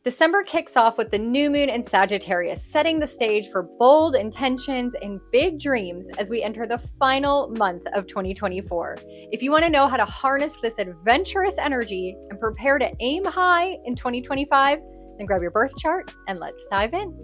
December kicks off with the new moon in Sagittarius, setting the stage for bold intentions and big dreams as we enter the final month of 2024. If you want to know how to harness this adventurous energy and prepare to aim high in 2025, then grab your birth chart and let's dive in.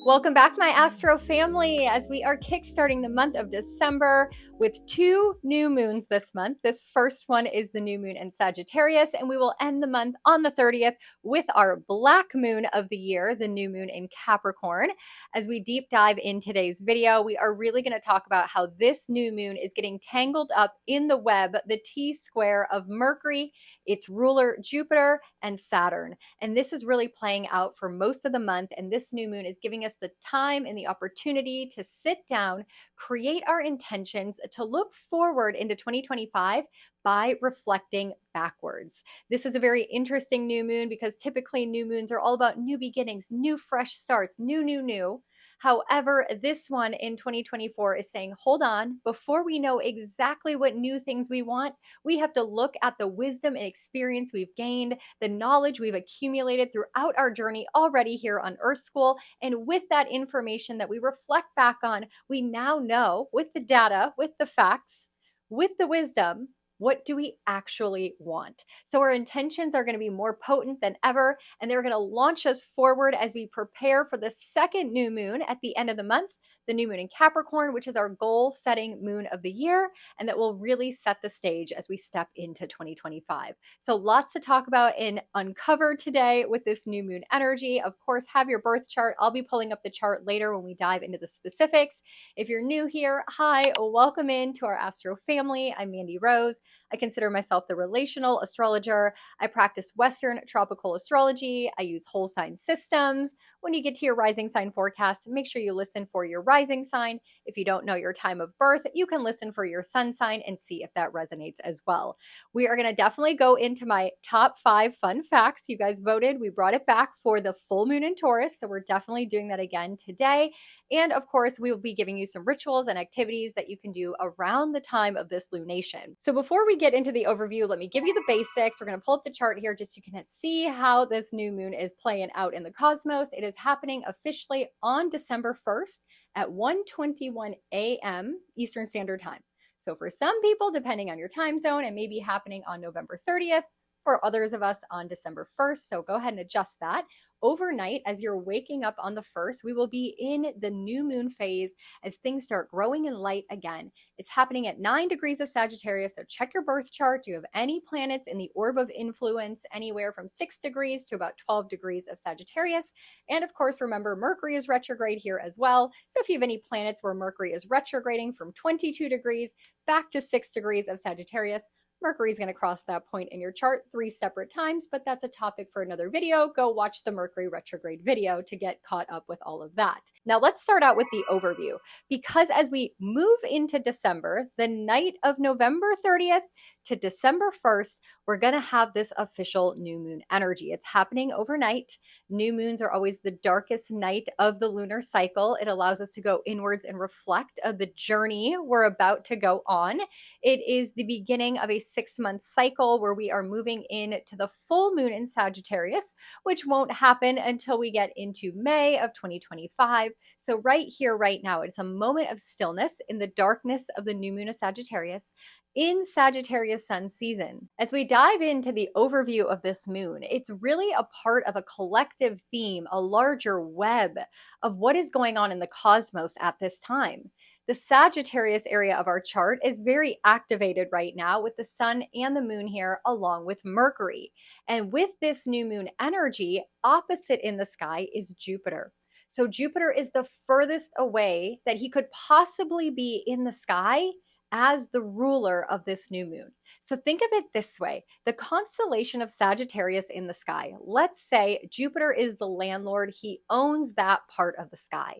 Welcome back, my Astro family, as we are kickstarting the month of December with two new moons this month. This first one is the new moon in Sagittarius, and we will end the month on the 30th with our black moon of the year, the new moon in Capricorn. As we deep dive in today's video, we are really going to talk about how this new moon is getting tangled up in the web, the T-square of Mercury, its ruler Jupiter, and Saturn. And this is really playing out for most of the month, and this new moon is giving us the time and the opportunity to sit down, create our intentions, to look forward into 2025 by reflecting backwards. This is a very interesting new moon because typically new moons are all about new beginnings, new fresh starts, new. However, this one in 2024 is saying, hold on, before we know exactly what new things we want, we have to look at the wisdom and experience we've gained, the knowledge we've accumulated throughout our journey already here on Earth School. And with that information that we reflect back on, we now know with the data, with the facts, with the wisdom, what do we actually want? So our intentions are going to be more potent than ever, and they're going to launch us forward as we prepare for the second new moon at the end of the month, the new moon in Capricorn, which is our goal-setting moon of the year, and that will really set the stage as we step into 2025. So lots to talk about and uncover today with this new moon energy. Of course, have your birth chart. I'll be pulling up the chart later when we dive into the specifics. If you're new here, hi, welcome in to our Astro family. I'm Mandy Rose. I consider myself the relational astrologer. I practice Western tropical astrology. I use whole sign systems. When you get to your rising sign forecast, make sure you listen for your rising sign. If you don't know your time of birth, you can listen for your sun sign and see if that resonates as well. We are going to definitely go into my top 5 fun facts. You guys voted. We brought it back for the full moon in Taurus, so we're definitely doing that again today. And of course, we will be giving you some rituals and activities that you can do around the time of this lunation. So before we get into the overview, let me give you the basics. We're going to pull up the chart here just so you can see how this new moon is playing out in the cosmos. It is happening officially on December 1st at 1:21 a.m. Eastern Standard Time. So for some people, depending on your time zone, it may be happening on November 30th. For others of us on December 1st. So go ahead and adjust that. Overnight, as you're waking up on the 1st, we will be in the new moon phase as things start growing in light again. It's happening at 9 degrees of Sagittarius, so check your birth chart. Do you have any planets in the orb of influence anywhere from 6 degrees to about 12 degrees of Sagittarius? And of course, remember, Mercury is retrograde here as well. So if you have any planets where Mercury is retrograding from 22 degrees back to 6 degrees of Sagittarius, Mercury is going to cross that point in your chart 3 separate times, but that's a topic for another video. Go watch the Mercury retrograde video to get caught up with all of that. Now let's start out with the overview, because as we move into December, the night of November 30th to December 1st, we're going to have this official new moon energy. It's happening overnight. New moons are always the darkest night of the lunar cycle. It allows us to go inwards and reflect of the journey we're about to go on. It is the beginning of a 6-month cycle where we are moving into the full moon in Sagittarius, which won't happen until we get into May of 2025. So right here, right now, it's a moment of stillness in the darkness of the new moon of Sagittarius in Sagittarius sun season. As we dive into the overview of this moon, it's really a part of a collective theme, a larger web of what is going on in the cosmos at this time. The Sagittarius area of our chart is very activated right now with the sun and the moon here, along with Mercury. And with this new moon energy, opposite in the sky is Jupiter. So Jupiter is the furthest away that he could possibly be in the sky as the ruler of this new moon. So think of it this way, the constellation of Sagittarius in the sky. Let's say Jupiter is the landlord. He owns that part of the sky.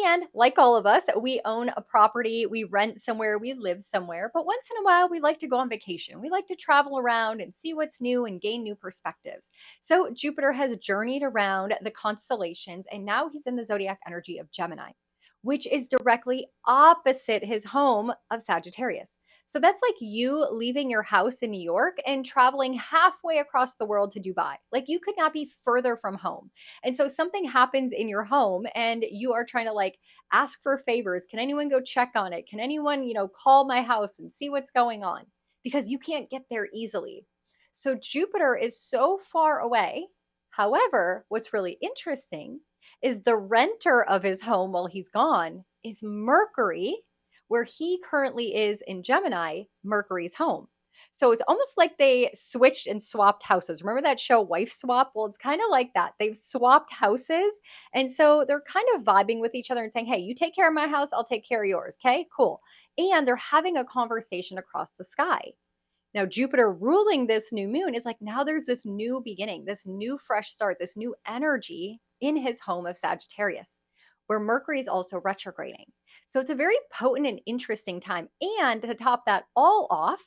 And like all of us, we own a property, we rent somewhere, we live somewhere, but once in a while we like to go on vacation. We like to travel around and see what's new and gain new perspectives. So Jupiter has journeyed around the constellations, and now he's in the zodiac energy of Gemini, which is directly opposite his home of Sagittarius. So that's like you leaving your house in New York and traveling halfway across the world to Dubai. Like you could not be further from home. And so something happens in your home and you are trying to like ask for favors. Can anyone go check on it? Can anyone, call my house and see what's going on? Because you can't get there easily. So Jupiter is so far away. However, what's really interesting is the renter of his home while he's gone is Mercury, where he currently is in Gemini, Mercury's home. So it's almost like they switched and swapped houses. Remember that show Wife Swap? Well, it's kind of like that. They've swapped houses. And so they're kind of vibing with each other and saying, hey, you take care of my house, I'll take care of yours. Okay, cool. And they're having a conversation across the sky. Now, Jupiter ruling this new moon is like now there's this new beginning, this new fresh start, this new energy in his home of Sagittarius, where Mercury is also retrograding. So it's a very potent and interesting time. And to top that all off,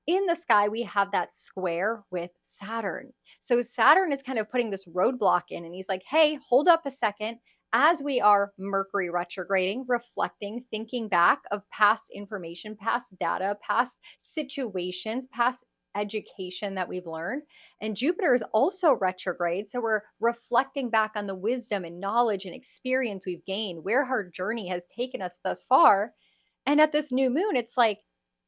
in the sky, we have that square with Saturn. So Saturn is kind of putting this roadblock in, and he's like, hey, hold up a second. As we are Mercury retrograding, reflecting, thinking back of past information, past data, past situations, past education that we've learned. And Jupiter is also retrograde. So we're reflecting back on the wisdom and knowledge and experience we've gained, where our journey has taken us thus far. And at this new moon, it's like,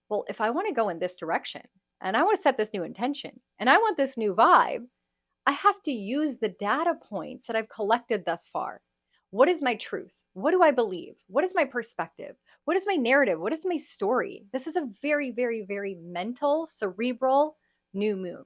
well, if I want to go in this direction and I want to set this new intention and I want this new vibe, I have to use the data points that I've collected thus far. What is my truth? What do I believe? What is my perspective? What is my narrative? What is my story? This is a very, very, very mental, cerebral new moon.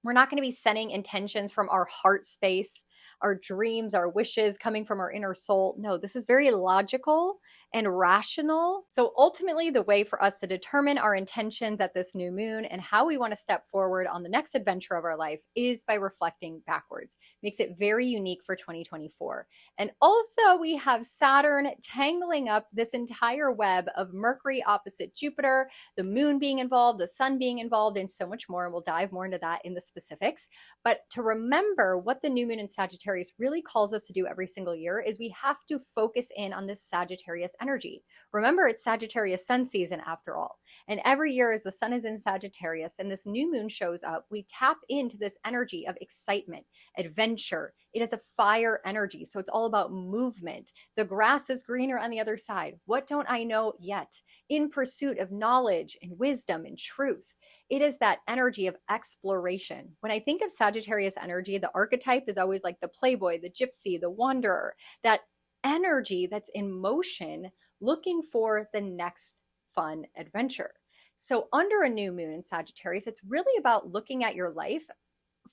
We're not going to be setting intentions from our heart space, our dreams, our wishes coming from our inner soul. No, this is very logical and rational. So ultimately, the way for us to determine our intentions at this new moon and how we want to step forward on the next adventure of our life is by reflecting backwards. Makes it very unique for 2024. And also, we have Saturn tangling up this entire web of Mercury opposite Jupiter, the moon being involved, the sun being involved, and so much more. And we'll dive more into that in the specifics. But to remember what the new moon in Sagittarius really calls us to do every single year is we have to focus in on this Sagittarius energy. Remember, it's Sagittarius sun season after all. And every year as the sun is in Sagittarius and this new moon shows up, we tap into this energy of excitement, adventure. It is a fire energy. So it's all about movement. The grass is greener on the other side. What don't I know yet? In pursuit of knowledge and wisdom and truth. It is that energy of exploration. When I think of Sagittarius energy, the archetype is always like the playboy, the gypsy, the wanderer, that energy that's in motion looking for the next fun adventure. So under a new moon in Sagittarius, it's really about looking at your life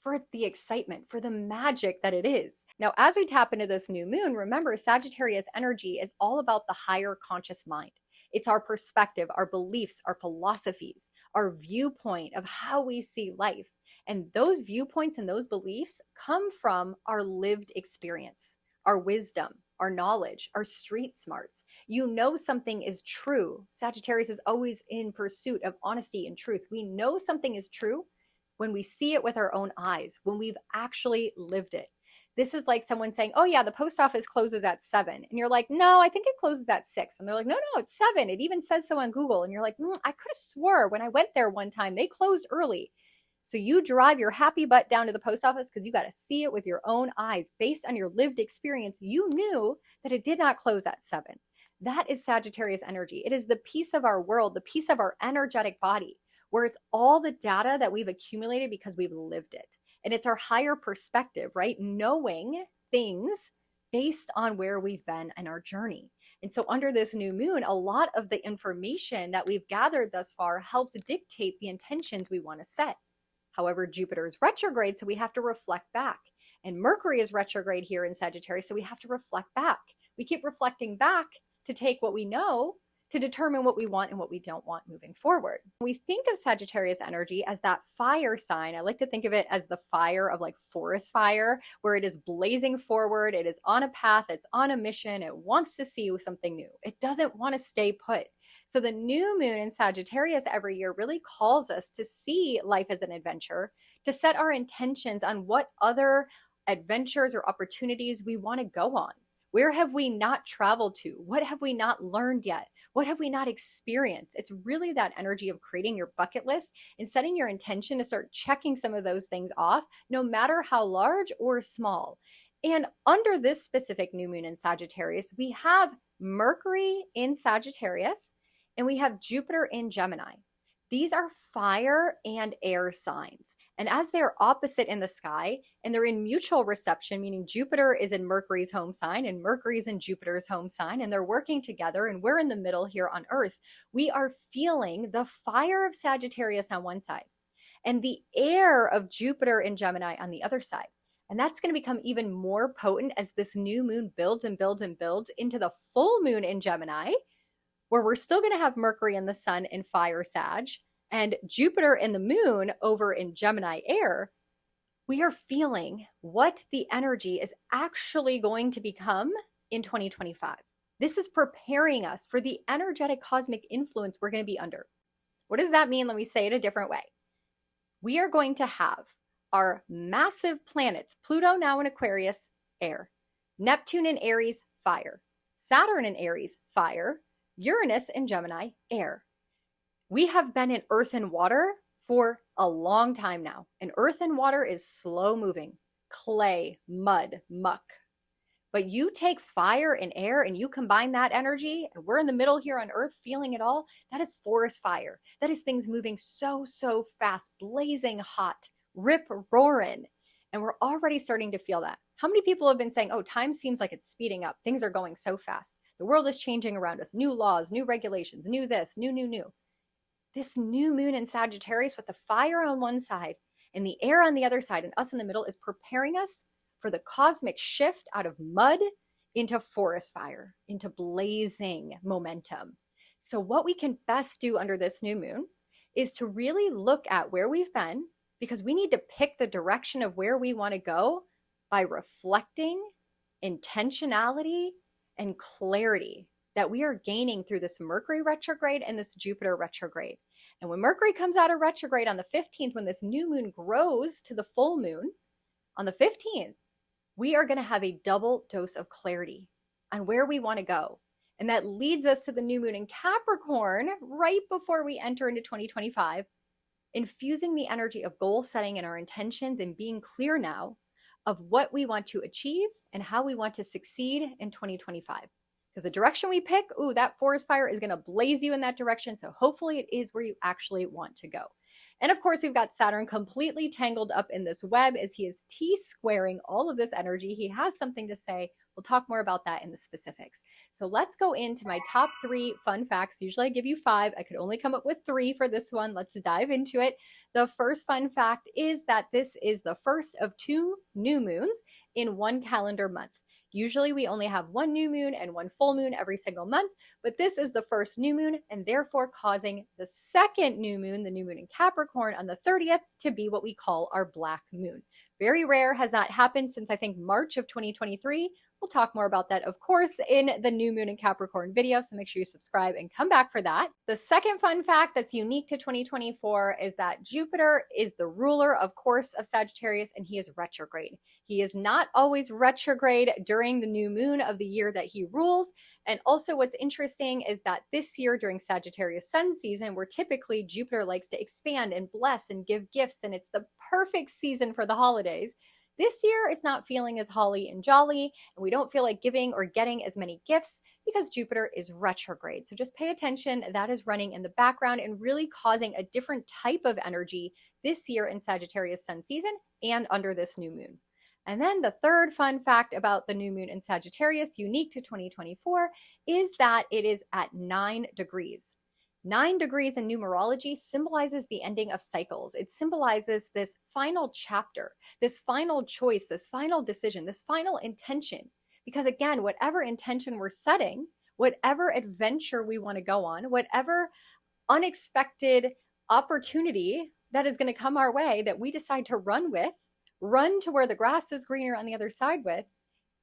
for the excitement, for the magic that it is. Now, as we tap into this new moon, remember Sagittarius energy is all about the higher conscious mind. It's our perspective, our beliefs, our philosophies, our viewpoint of how we see life. And those viewpoints and those beliefs come from our lived experience, our wisdom, our knowledge, our street smarts. You know something is true. Sagittarius is always in pursuit of honesty and truth. We know something is true when we see it with our own eyes, when we've actually lived it. This is like someone saying, oh yeah, the post office closes at 7. And you're like, no, I think it closes at 6. And they're like, no, it's 7. It even says so on Google. And you're like, I could have swore when I went there one time, they closed early. So you drive your happy butt down to the post office because you got to see it with your own eyes. Based on your lived experience, you knew that it did not close at 7. That is Sagittarius energy. It is the piece of our world, the piece of our energetic body, where it's all the data that we've accumulated because we've lived it. And it's our higher perspective, right? Knowing things based on where we've been in our journey. And so under this new moon, a lot of the information that we've gathered thus far helps dictate the intentions we want to set. However, Jupiter is retrograde, so we have to reflect back. And Mercury is retrograde here in Sagittarius, so we have to reflect back. We keep reflecting back to take what we know to determine what we want and what we don't want moving forward. We think of Sagittarius energy as that fire sign. I like to think of it as the fire of like forest fire, where it is blazing forward, it is on a path, it's on a mission, it wants to see something new. It doesn't want to stay put. So the new moon in Sagittarius every year really calls us to see life as an adventure, to set our intentions on what other adventures or opportunities we want to go on. Where have we not traveled to? What have we not learned yet? What have we not experienced? It's really that energy of creating your bucket list and setting your intention to start checking some of those things off, no matter how large or small. And under this specific new moon in Sagittarius, we have Mercury in Sagittarius and we have Jupiter in Gemini. These are fire and air signs. And as they're opposite in the sky and they're in mutual reception, meaning Jupiter is in Mercury's home sign and Mercury's in Jupiter's home sign, and they're working together and we're in the middle here on Earth, we are feeling the fire of Sagittarius on one side and the air of Jupiter in Gemini on the other side. And that's going to become even more potent as this new moon builds and builds and builds into the full moon in Gemini, where we're still going to have Mercury and the sun in fire Sag and Jupiter and the moon over in Gemini air. We are feeling what the energy is actually going to become in 2025. This is preparing us for the energetic cosmic influence we're going to be under. What does that mean? Let me say it a different way. We are going to have our massive planets, Pluto now in Aquarius, air, Neptune in Aries, fire, Saturn in Aries, fire, Uranus in Gemini, air. We have been in earth and water for a long time now, and earth and water is slow moving, clay, mud, muck. But you take fire and air and you combine that energy, and we're in the middle here on earth feeling it all. That is forest fire. That is things moving so fast, blazing hot, rip roaring. And we're already starting to feel that. How many people have been saying, oh, time seems like it's speeding up. Things are going so fast. The world is changing around us. New laws, new regulations, new this, new. This new moon in Sagittarius with the fire on one side and the air on the other side and us in the middle is preparing us for the cosmic shift out of mud into forest fire, into blazing momentum. So what we can best do under this new moon is to really look at where we've been, because we need to pick the direction of where we want to go by reflecting intentionality and clarity that we are gaining through this Mercury retrograde and this Jupiter retrograde. And when Mercury comes out of retrograde on the 15th, when this new moon grows to the full moon on the 15th, we are going to have a double dose of clarity on where we want to go. And that leads us to the new moon in Capricorn right before we enter into 2025, infusing the energy of goal setting and our intentions and being clear now of what we want to achieve and how we want to succeed in 2025. Because the direction we pick, that forest fire is going to blaze you in that direction. So hopefully it is where you actually want to go. And of course, we've got Saturn completely tangled up in this web as he is T-squaring all of this energy. He has something to say. We'll talk more about that in the specifics. So let's go into my top 3 fun facts. Usually I give you 5. I could only come up with 3 for this one. Let's dive into it. The first fun fact is that this is the first of 2 new moons in one calendar month. Usually we only have 1 new moon and 1 full moon every single month, but this is the first new moon and therefore causing the second new moon, the new moon in Capricorn on the 30th, to be what we call our black moon. Very rare, has not happened since I think March of 2023. We'll talk more about that, of course, in the new moon in Capricorn video, so make sure you subscribe and come back for that. The second fun fact that's unique to 2024 is that Jupiter is the ruler, of course, of Sagittarius, and he is retrograde. He is not always retrograde during the new moon of the year that he rules. And also what's interesting is that this year during Sagittarius sun season, where typically Jupiter likes to expand and bless and give gifts, and it's the perfect season for the holidays, this year, it's not feeling as holly and jolly, and we don't feel like giving or getting as many gifts because Jupiter is retrograde. So just pay attention. That is running in the background and really causing a different type of energy this year in Sagittarius sun season and under this new moon. And then the third fun fact about the new moon in Sagittarius, unique to 2024, is that it is at 9 degrees. 9 degrees in numerology symbolizes the ending of cycles. It symbolizes this final chapter, this final choice, this final decision, this final intention. Because again, whatever intention we're setting, whatever adventure we want to go on, whatever unexpected opportunity that is going to come our way that we decide to run with, run to where the grass is greener on the other side with,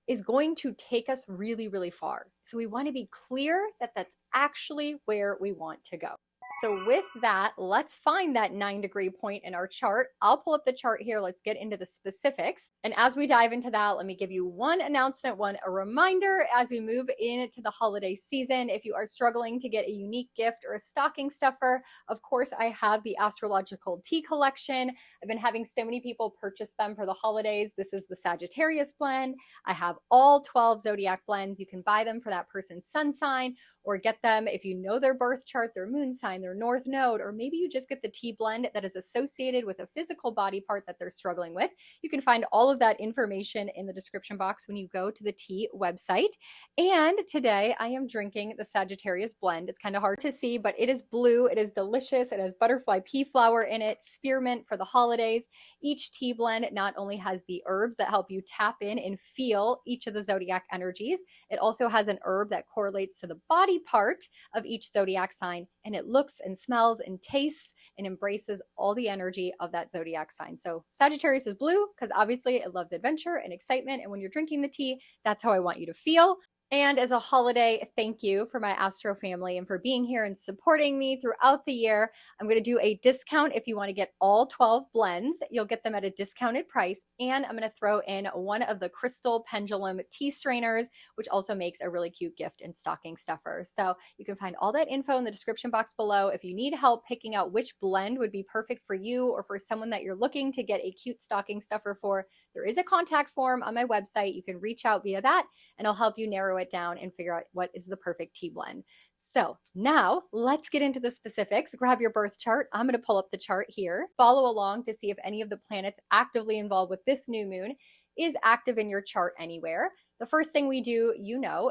is going to take us really far. So we want to be clear that that's actually where we want to go. So with that, let's find that 9-degree point in our chart. I'll pull up the chart here. Let's get into the specifics. And as we dive into that, let me give you one announcement, a reminder as we move into the holiday season. If you are struggling to get a unique gift or a stocking stuffer, of course, I have the astrological tea collection. I've been having so many people purchase them for the holidays. This is the Sagittarius blend. I have all 12 zodiac blends. You can buy them for that person's sun sign, or get them if you know their birth chart, their moon sign, their north node, or maybe you just get the tea blend that is associated with a physical body part that they're struggling with. You can find all of that information in the description box when you go to the tea website. And today I am drinking the Sagittarius blend. It's kind of hard to see, but it is blue. It is delicious. It has butterfly pea flower in it, spearmint for the holidays. Each tea blend not only has the herbs that help you tap in and feel each of the zodiac energies, it also has an herb that correlates to the body part of each zodiac sign, and it looks and smells and tastes and embraces all the energy of that zodiac sign. So Sagittarius is blue because obviously it loves adventure and excitement, and when you're drinking the tea, that's how I want you to feel. And as a holiday, thank you for my Astro family and for being here and supporting me throughout the year. I'm going to do a discount if you want to get all 12 blends. You'll get them at a discounted price. And I'm going to throw in one of the crystal pendulum tea strainers, which also makes a really cute gift and stocking stuffer. So you can find all that info in the description box below. If you need help picking out which blend would be perfect for you or for someone that you're looking to get a cute stocking stuffer for, there is a contact form on my website. You can reach out via that, and I'll help you narrow it down and figure out what is the perfect tea blend. So now let's get into the specifics. Grab your birth chart. I'm going to pull up the chart here. Follow along to see if any of the planets actively involved with this new moon is active in your chart anywhere. The first thing we do,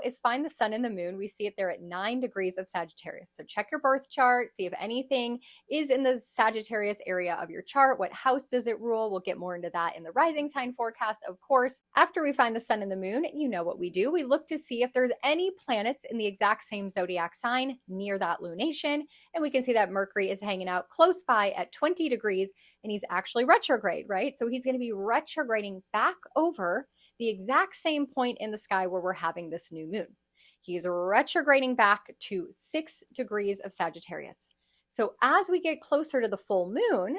is find the sun and the moon. We see it there at 9 degrees of Sagittarius. So check your birth chart, see if anything is in the Sagittarius area of your chart. What house does it rule? We'll get more into that in the rising sign forecast, of course. After we find the sun and the moon, you know what we do. We look to see if there's any planets in the exact same zodiac sign near that lunation. And we can see that Mercury is hanging out close by at 20 degrees, and he's actually retrograde, right? So he's going to be retrograding back over the exact same point in the sky where we're having this new moon. He's retrograding back to 6 degrees of Sagittarius. So as we get closer to the full moon,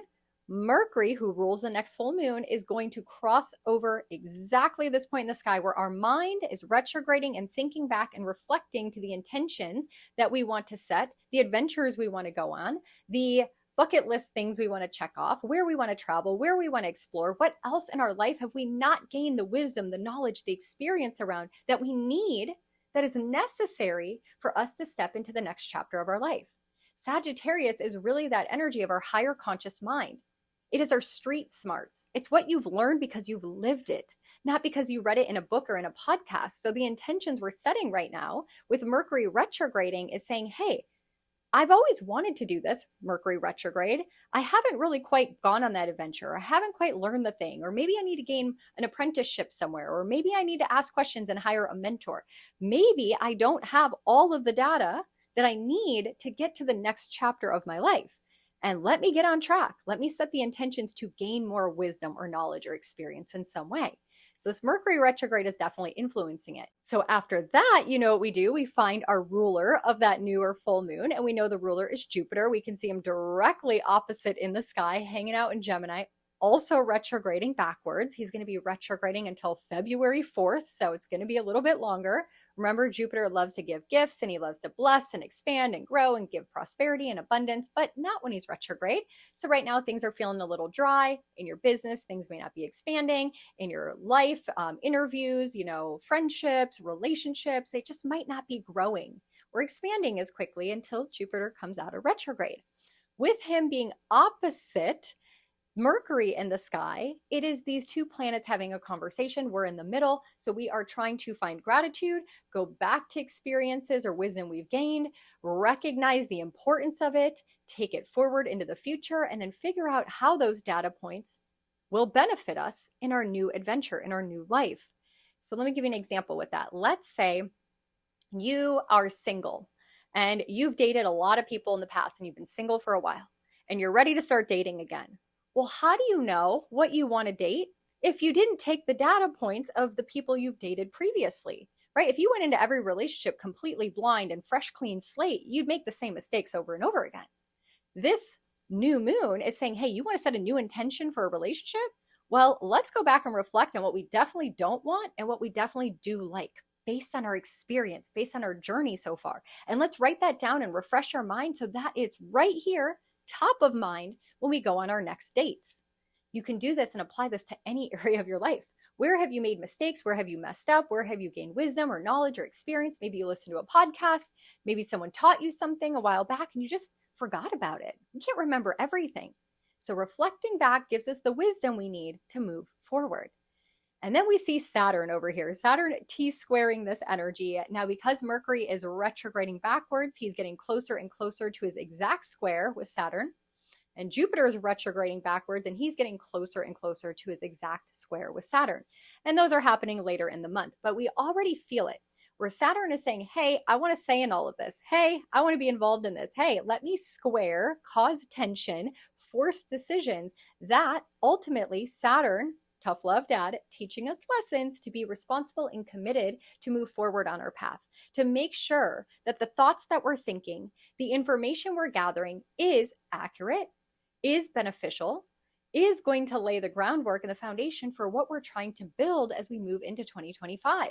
Mercury, who rules the next full moon, is going to cross over exactly this point in the sky where our mind is retrograding and thinking back and reflecting to the intentions that we want to set, the adventures we want to go on, the bucket list things we want to check off, where we want to travel, where we want to explore, what else in our life have we not gained the wisdom, the knowledge, the experience around that we need, that is necessary for us to step into the next chapter of our life. Sagittarius is really that energy of our higher conscious mind. It is our street smarts. It's what you've learned because you've lived it, not because you read it in a book or in a podcast. So the intentions we're setting right now with Mercury retrograding is saying, hey, I've always wanted to do this, Mercury retrograde. I haven't really quite gone on that adventure. I haven't quite learned the thing, or maybe I need to gain an apprenticeship somewhere, or maybe I need to ask questions and hire a mentor. Maybe I don't have all of the data that I need to get to the next chapter of my life. And let me get on track. Let me set the intentions to gain more wisdom or knowledge or experience in some way. So this Mercury retrograde is definitely influencing it. So after that, you know what we do? We find our ruler of that new or full moon, and we know the ruler is Jupiter. We can see him directly opposite in the sky, hanging out in Gemini, also retrograding backwards. He's going to be retrograding until February 4th, so it's going to be a little bit longer. Remember, Jupiter loves to give gifts, and he loves to bless and expand and grow and give prosperity and abundance, but not when he's retrograde. So right now, things are feeling a little dry in your business. Things may not be expanding in your life, interviews, friendships, relationships. They just might not be growing or expanding as quickly until Jupiter comes out of retrograde. With him being opposite Mercury in the sky, it is these two planets having a conversation. We're in the middle. So we are trying to find gratitude, go back to experiences or wisdom we've gained, recognize the importance of it, take it forward into the future, and then figure out how those data points will benefit us in our new adventure, in our new life. So let me give you an example with that. Let's say you are single and you've dated a lot of people in the past and you've been single for a while and you're ready to start dating again. Well, how do you know what you want to date if you didn't take the data points of the people you've dated previously, right? If you went into every relationship completely blind and fresh, clean slate, you'd make the same mistakes over and over again. This new moon is saying, hey, you want to set a new intention for a relationship? Well, let's go back and reflect on what we definitely don't want and what we definitely do like based on our experience, based on our journey so far. And let's write that down and refresh our mind so that it's right here, top of mind, when we go on our next dates. You can do this and apply this to any area of your life. Where have you made mistakes? Where have you messed up? Where have you gained wisdom or knowledge or experience? Maybe you listened to a podcast. Maybe someone taught you something a while back and you just forgot about it. You can't remember everything. So reflecting back gives us the wisdom we need to move forward. And then we see Saturn over here. Saturn T-squaring this energy. Now, because Mercury is retrograding backwards, he's getting closer and closer to his exact square with Saturn. And Jupiter is retrograding backwards, and he's getting closer and closer to his exact square with Saturn. And those are happening later in the month, but we already feel it, where Saturn is saying, hey, I want to say in all of this. Hey, I want to be involved in this. Hey, let me square, cause tension, force decisions that ultimately Saturn, tough love dad, teaching us lessons to be responsible and committed to move forward on our path, to make sure that the thoughts that we're thinking, the information we're gathering is accurate, is beneficial, is going to lay the groundwork and the foundation for what we're trying to build as we move into 2025.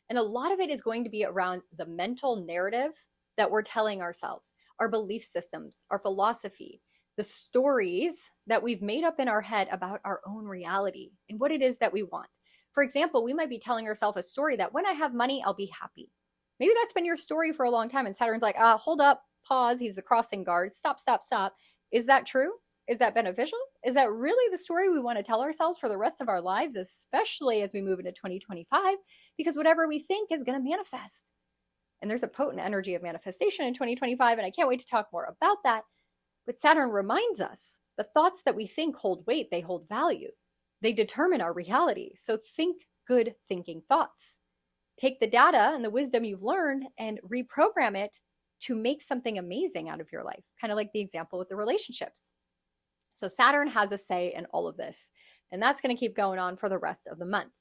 And a lot of it is going to be around the mental narrative that we're telling ourselves, our belief systems, our philosophy, the stories that we've made up in our head about our own reality and what it is that we want. For example, we might be telling ourselves a story that when I have money, I'll be happy. Maybe that's been your story for a long time. And Saturn's like, hold up, pause. He's a crossing guard. Stop, stop, stop. Is that true? Is that beneficial? Is that really the story we want to tell ourselves for the rest of our lives, especially as we move into 2025? Because whatever we think is going to manifest. And there's a potent energy of manifestation in 2025, and I can't wait to talk more about that. But Saturn reminds us the thoughts that we think hold weight, they hold value. They determine our reality. So think good thinking thoughts. Take the data and the wisdom you've learned and reprogram it to make something amazing out of your life, kind of like the example with the relationships. So Saturn has a say in all of this, and that's going to keep going on for the rest of the month.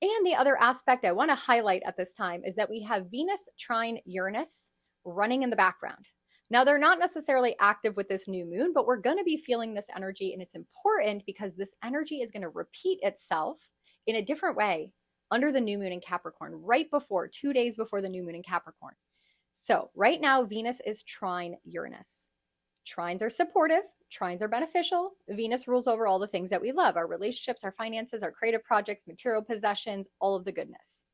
And the other aspect I want to highlight at this time is that we have Venus trine Uranus running in the background. Now, they're not necessarily active with this new moon, but we're going to be feeling this energy, and it's important because this energy is going to repeat itself in a different way under the new moon in Capricorn, right before, 2 days before the new moon in Capricorn. So right now, Venus is trine Uranus. Trines are supportive. Trines are beneficial. Venus rules over all the things that we love, our relationships, our finances, our creative projects, material possessions, all of the goodness.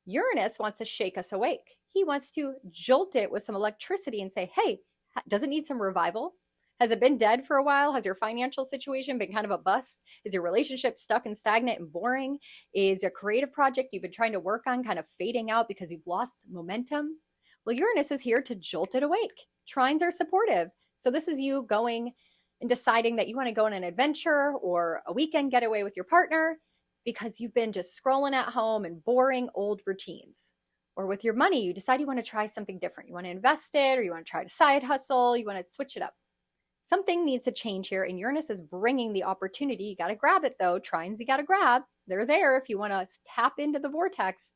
Uranus wants to shake us awake. He wants to jolt it with some electricity and say, hey, does it need some revival? Has it been dead for a while? Has your financial situation been kind of a bust? Is your relationship stuck and stagnant and boring? Is a creative project you've been trying to work on kind of fading out because you've lost momentum? Well, Uranus is here to jolt it awake. Trines are supportive. So this is you going and deciding that you want to go on an adventure or a weekend getaway with your partner because you've been just scrolling at home and boring old routines. Or with your money, you decide you want to try something different. You want to invest it, or you want to try to side hustle, you want to switch it up. Something needs to change here, and Uranus is bringing the opportunity. You got to grab it though. Trines you got to grab. They're there if you want to tap into the vortex,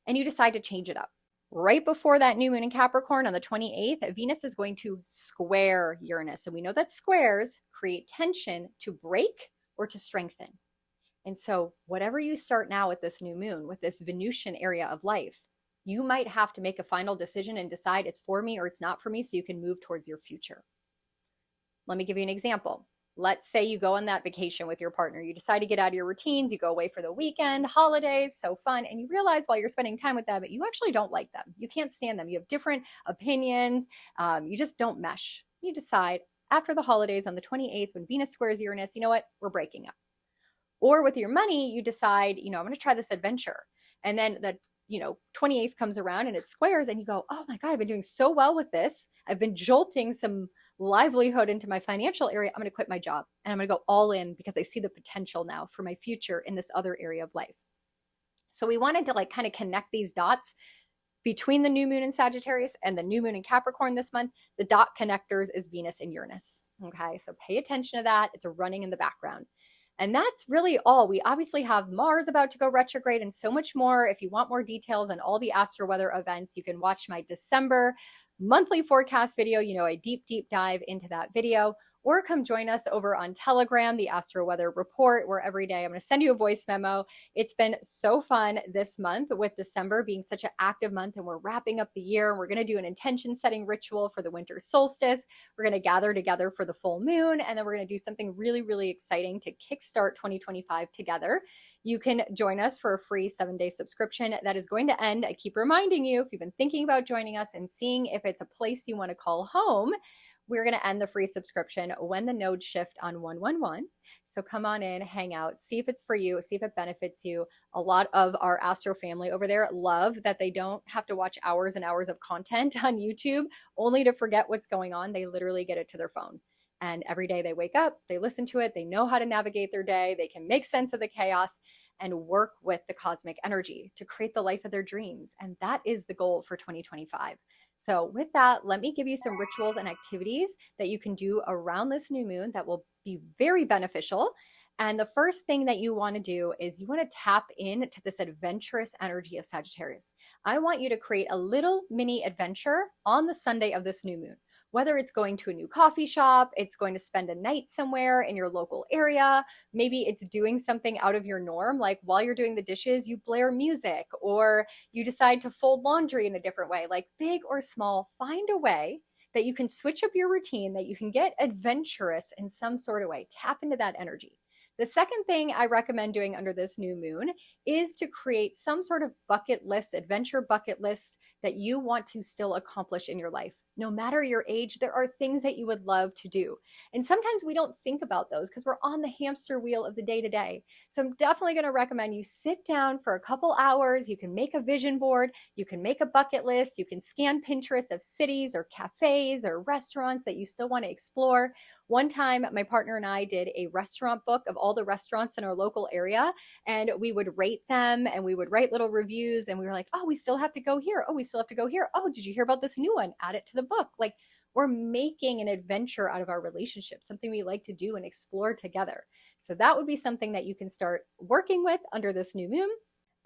and you decide to change it up. Right before that new moon in Capricorn on the 28th, Venus is going to square Uranus. And we know that squares create tension to break or to strengthen. And so whatever you start now with this new moon, with this Venusian area of life, you might have to make a final decision and decide it's for me or it's not for me so you can move towards your future. Let me give you an example. Let's say you go on that vacation with your partner. You decide to get out of your routines. You go away for the weekend, holidays, so fun. And you realize while you're spending time with them, you actually don't like them. You can't stand them. You have different opinions. You just don't mesh. You decide after the holidays on the 28th when Venus squares Uranus, you know what? We're breaking up. Or with your money, you decide, I'm going to try this adventure. And then the 28th comes around and it squares and you go, oh my God, I've been doing so well with this. I've been jolting some livelihood into my financial area. I'm going to quit my job and I'm going to go all in because I see the potential now for my future in this other area of life. So we wanted to kind of connect these dots between the new moon in Sagittarius and the new moon in Capricorn this month. The dot connectors is Venus and Uranus. Okay, so pay attention to that. It's running in the background. And that's really all. We obviously have Mars about to go retrograde and so much more. If you want more details on all the astro weather events, you can watch my December monthly forecast video, a deep dive into that video, or come join us over on Telegram, the Astro Weather Report, where every day I'm going to send you a voice memo. It's been so fun this month, with December being such an active month, and we're wrapping up the year, and we're going to do an intention setting ritual for the winter solstice. We're going to gather together for the full moon, and then we're going to do something really, really exciting to kickstart 2025 together. You can join us for a free 7-day subscription that is going to end. I keep reminding you, if you've been thinking about joining us and seeing if it's a place you want to call home, we're going to end the free subscription when the nodes shift on 1/1/1. So come on in, hang out, see if it's for you, see if it benefits you. A lot of our Astro family over there love that they don't have to watch hours and hours of content on YouTube only to forget what's going on. They literally get it to their phone. And every day they wake up, they listen to it, they know how to navigate their day, they can make sense of the chaos and work with the cosmic energy to create the life of their dreams. And that is the goal for 2025. So with that, let me give you some rituals and activities that you can do around this new moon that will be very beneficial. And the first thing that you want to do is you want to tap into this adventurous energy of Sagittarius. I want you to create a little mini adventure on the Sunday of this new moon. Whether it's going to a new coffee shop, it's going to spend a night somewhere in your local area, maybe it's doing something out of your norm, like while you're doing the dishes, you blare music, or you decide to fold laundry in a different way. Like, big or small, find a way that you can switch up your routine, that you can get adventurous in some sort of way. Tap into that energy. The second thing I recommend doing under this new moon is to create some sort of bucket list, adventure bucket list that you want to still accomplish in your life. No matter your age, there are things that you would love to do. And sometimes we don't think about those because we're on the hamster wheel of the day to day. So I'm definitely going to recommend you sit down for a couple hours. You can make a vision board. You can make a bucket list. You can scan Pinterest of cities or cafes or restaurants that you still want to explore. One time, my partner and I did a restaurant book of all the restaurants in our local area, and we would rate them and we would write little reviews, and we were like, oh, we still have to go here. Oh, we still have to go here. Oh, did you hear about this new one? Add it to the book. Like, we're making an adventure out of our relationship, something we like to do and explore together. So that would be something that you can start working with under this new moon.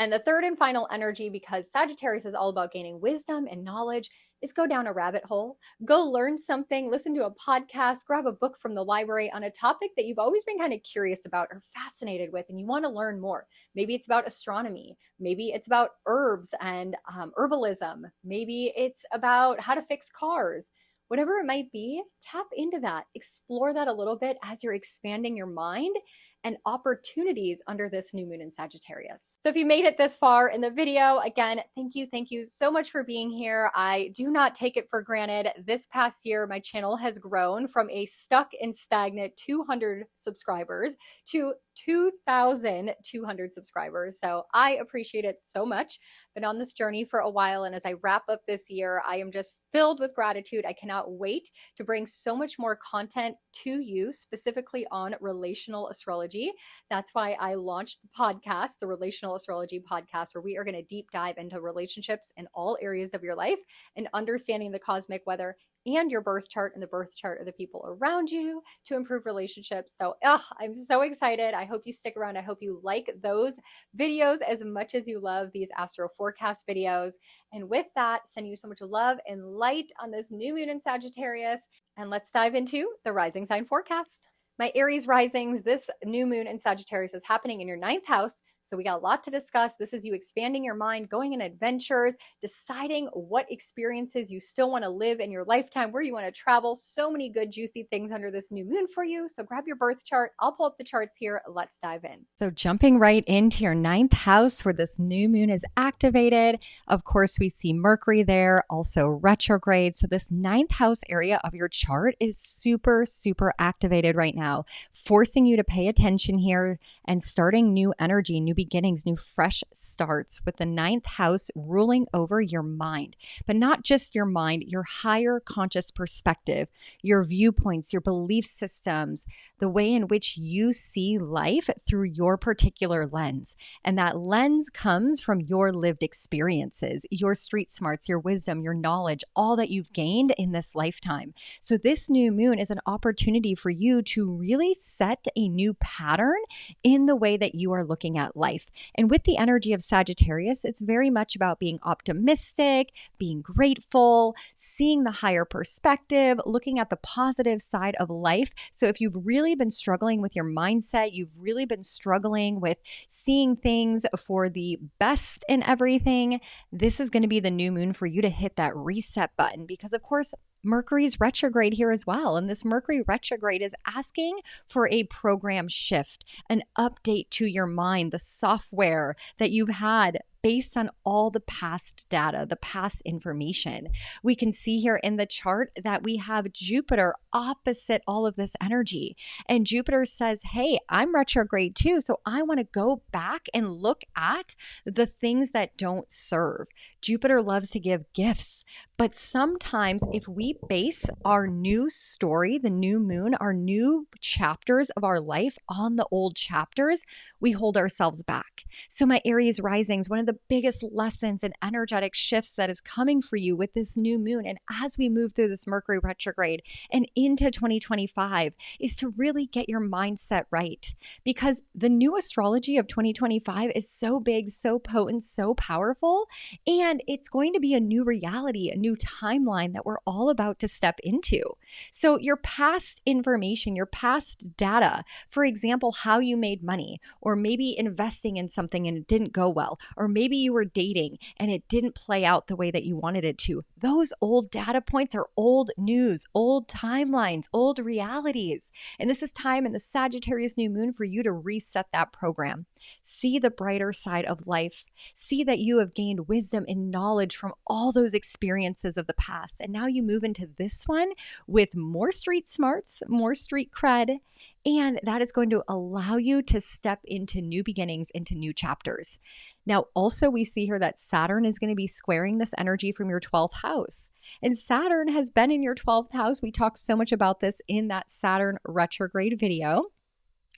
And the third and final energy, because Sagittarius is all about gaining wisdom and knowledge, is go down a rabbit hole, go learn something, listen to a podcast, grab a book from the library on a topic that you've always been kind of curious about or fascinated with, and you want to learn more. Maybe it's about astronomy. Maybe it's about herbs and herbalism. Maybe it's about how to fix cars. Whatever it might be, tap into that. Explore that a little bit as you're expanding your mind and opportunities under this new moon in Sagittarius. So if you made it this far in the video, again, thank you so much for being here. I do not take it for granted. This past year, my channel has grown from a stuck and stagnant 200 subscribers to 2,200 subscribers. So I appreciate it so much. Been on this journey for a while, and as I wrap up this year, I am just filled with gratitude. I cannot wait to bring so much more content to you, specifically on relational astrology. That's why I launched the podcast, the Relational Astrology Podcast, where we are going to deep dive into relationships in all areas of your life and understanding the cosmic weather and your birth chart and the birth chart of the people around you to improve relationships. So I'm so excited. I hope you stick around. I hope you like those videos as much as you love these astro forecast videos. And with that, send you so much love and light on this new moon in Sagittarius. And let's dive into the rising sign forecast. My Aries risings, this new moon in Sagittarius is happening in your 9th house. So we got a lot to discuss. This is you expanding your mind, going on adventures, deciding what experiences you still want to live in your lifetime, where you want to travel. So many good, juicy things under this new moon for you. So grab your birth chart. I'll pull up the charts here. Let's dive in. So jumping right into your 9th house where this new moon is activated. Of course, we see Mercury there, also retrograde. So this 9th house area of your chart is super, super activated right now, forcing you to pay attention here and starting new energy, new beginnings, new fresh starts, with the 9th house ruling over your mind. But not just your mind, your higher conscious perspective, your viewpoints, your belief systems, the way in which you see life through your particular lens. And that lens comes from your lived experiences, your street smarts, your wisdom, your knowledge, all that you've gained in this lifetime. So this new moon is an opportunity for you to to really set a new pattern in the way that you are looking at life. And with the energy of Sagittarius, it's very much about being optimistic, being grateful, seeing the higher perspective, looking at the positive side of life. So if you've really been struggling with your mindset, you've really been struggling with seeing things for the best in everything, this is going to be the new moon for you to hit that reset button, because of course, Mercury's retrograde here as well. And this Mercury retrograde is asking for a program shift, an update to your mind, the software that you've had based on all the past data, the past information. We can see here in the chart that we have Jupiter opposite all of this energy. And Jupiter says, hey, I'm retrograde too, so I want to go back and look at the things that don't serve. Jupiter loves to give gifts, but sometimes if we base our new story, the new moon, our new chapters of our life on the old chapters, we hold ourselves back. So my Aries risings, one of the biggest lessons and energetic shifts that is coming for you with this new moon, and as we move through this Mercury retrograde and into 2025, is to really get your mindset right. Because the new astrology of 2025 is so big, so potent, so powerful, and it's going to be a new reality, a new timeline that we're all about to step into. So your past information, your past data, for example, how you made money, or maybe investing in something and it didn't go well, or maybe you were dating and it didn't play out the way that you wanted it to. Those old data points are old news, old timelines, old realities. And this is time in the Sagittarius new moon for you to reset that program. See the brighter side of life. See that you have gained wisdom and knowledge from all those experiences of the past. And now you move into this one with more street smarts, more street cred, and that is going to allow you to step into new beginnings, into new chapters. Now, also we see here that Saturn is going to be squaring this energy from your 12th house. And Saturn has been in your 12th house. We talked so much about this in that Saturn retrograde video.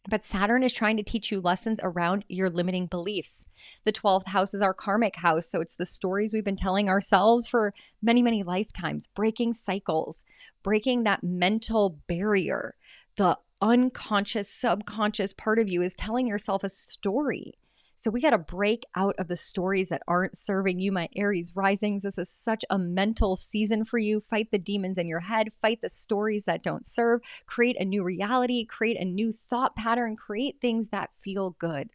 But Saturn is trying to teach you lessons around your limiting beliefs. The 12th house is our karmic house. So it's the stories we've been telling ourselves for many, many lifetimes, breaking cycles, breaking that mental barrier. The unconscious, subconscious part of you is telling yourself a story. So we got to break out of the stories that aren't serving you, my Aries risings. This is such a mental season for you. Fight the demons in your head, fight the stories that don't serve, create a new reality, create a new thought pattern, create things that feel good.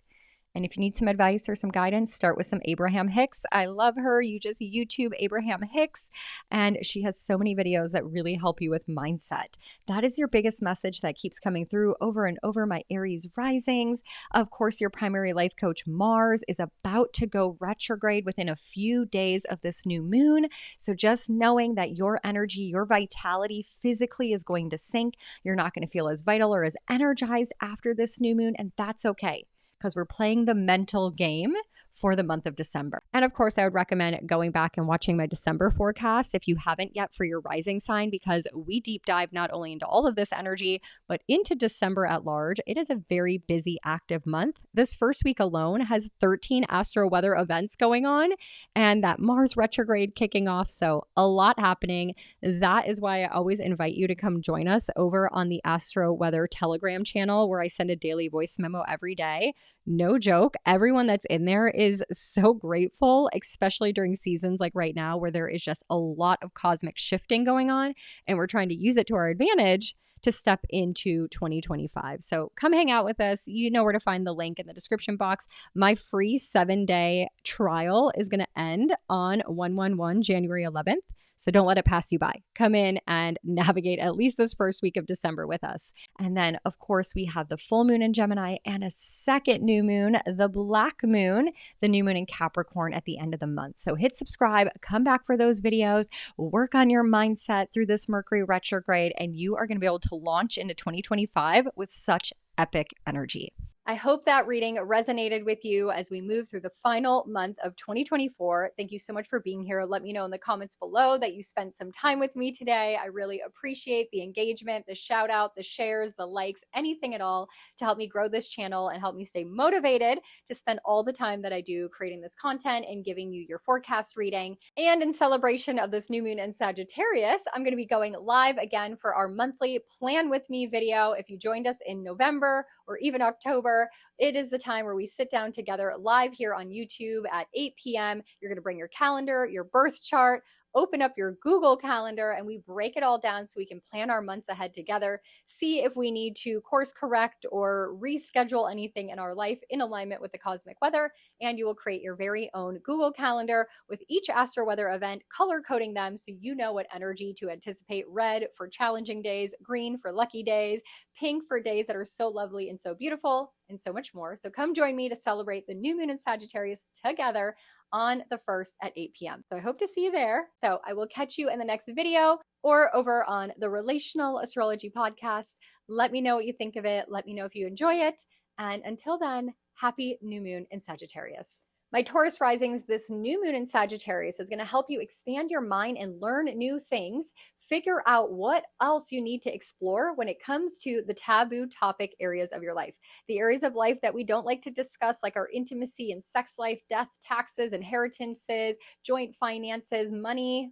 And if you need some advice or some guidance, start with some Abraham Hicks. I love her. You just YouTube Abraham Hicks, and she has so many videos that really help you with mindset. That is your biggest message that keeps coming through over and over, my Aries risings. Of course, your primary life coach, Mars, is about to go retrograde within a few days of this new moon. So just knowing that your energy, your vitality physically is going to sink. You're not going to feel as vital or as energized after this new moon, and that's okay, because we're playing the mental game for the month of December. And of course, I would recommend going back and watching my December forecast if you haven't yet for your rising sign, because we deep dive not only into all of this energy, but into December at large. It is a very busy, active month. This first week alone has 13 astro weather events going on, and that Mars retrograde kicking off. So a lot happening. That is why I always invite you to come join us over on the Astro Weather Telegram channel, where I send a daily voice memo every day. No joke. Everyone that's in there is so grateful, especially during seasons like right now, where there is just a lot of cosmic shifting going on, and we're trying to use it to our advantage to step into 2025. So come hang out with us. You know where to find the link in the description box. My free 7-day trial is going to end on 1/1/1, January 11th. So don't let it pass you by. Come in and navigate at least this first week of December with us. And then, of course, we have the full moon in Gemini and a second new moon, the black moon, the new moon in Capricorn at the end of the month. So hit subscribe, come back for those videos, work on your mindset through this Mercury retrograde, and you are going to be able to launch into 2025 with such epic energy. I hope that reading resonated with you as we move through the final month of 2024. Thank you so much for being here. Let me know in the comments below that you spent some time with me today. I really appreciate the engagement, the shout out, the shares, the likes, anything at all to help me grow this channel and help me stay motivated to spend all the time that I do creating this content and giving you your forecast reading. And in celebration of this new moon in Sagittarius, I'm going to be going live again for our monthly Plan With Me video. If you joined us in November or even October, it is the time where we sit down together live here on YouTube at 8 p.m. You're going to bring your calendar, your birth chart, open up your Google Calendar, and we break it all down so we can plan our months ahead together, see if we need to course correct or reschedule anything in our life in alignment with the cosmic weather. And you will create your very own Google Calendar with each astro weather event, color coding them so you know what energy to anticipate. Red for challenging days, green for lucky days, pink for days that are so lovely and so beautiful, and so much more. So come join me to celebrate the new moon in Sagittarius together on the 1st at 8 p.m. So I hope to see you there. So I will catch you in the next video or over on the Relational Astrology podcast. Let me know what you think of it. Let me know if you enjoy it. And until then, happy new moon in Sagittarius. My Taurus risings, this new moon in Sagittarius is going to help you expand your mind and learn new things. Figure out what else you need to explore when it comes to the taboo topic areas of your life. The areas of life that we don't like to discuss, like our intimacy and sex life, death, taxes, inheritances, joint finances, money,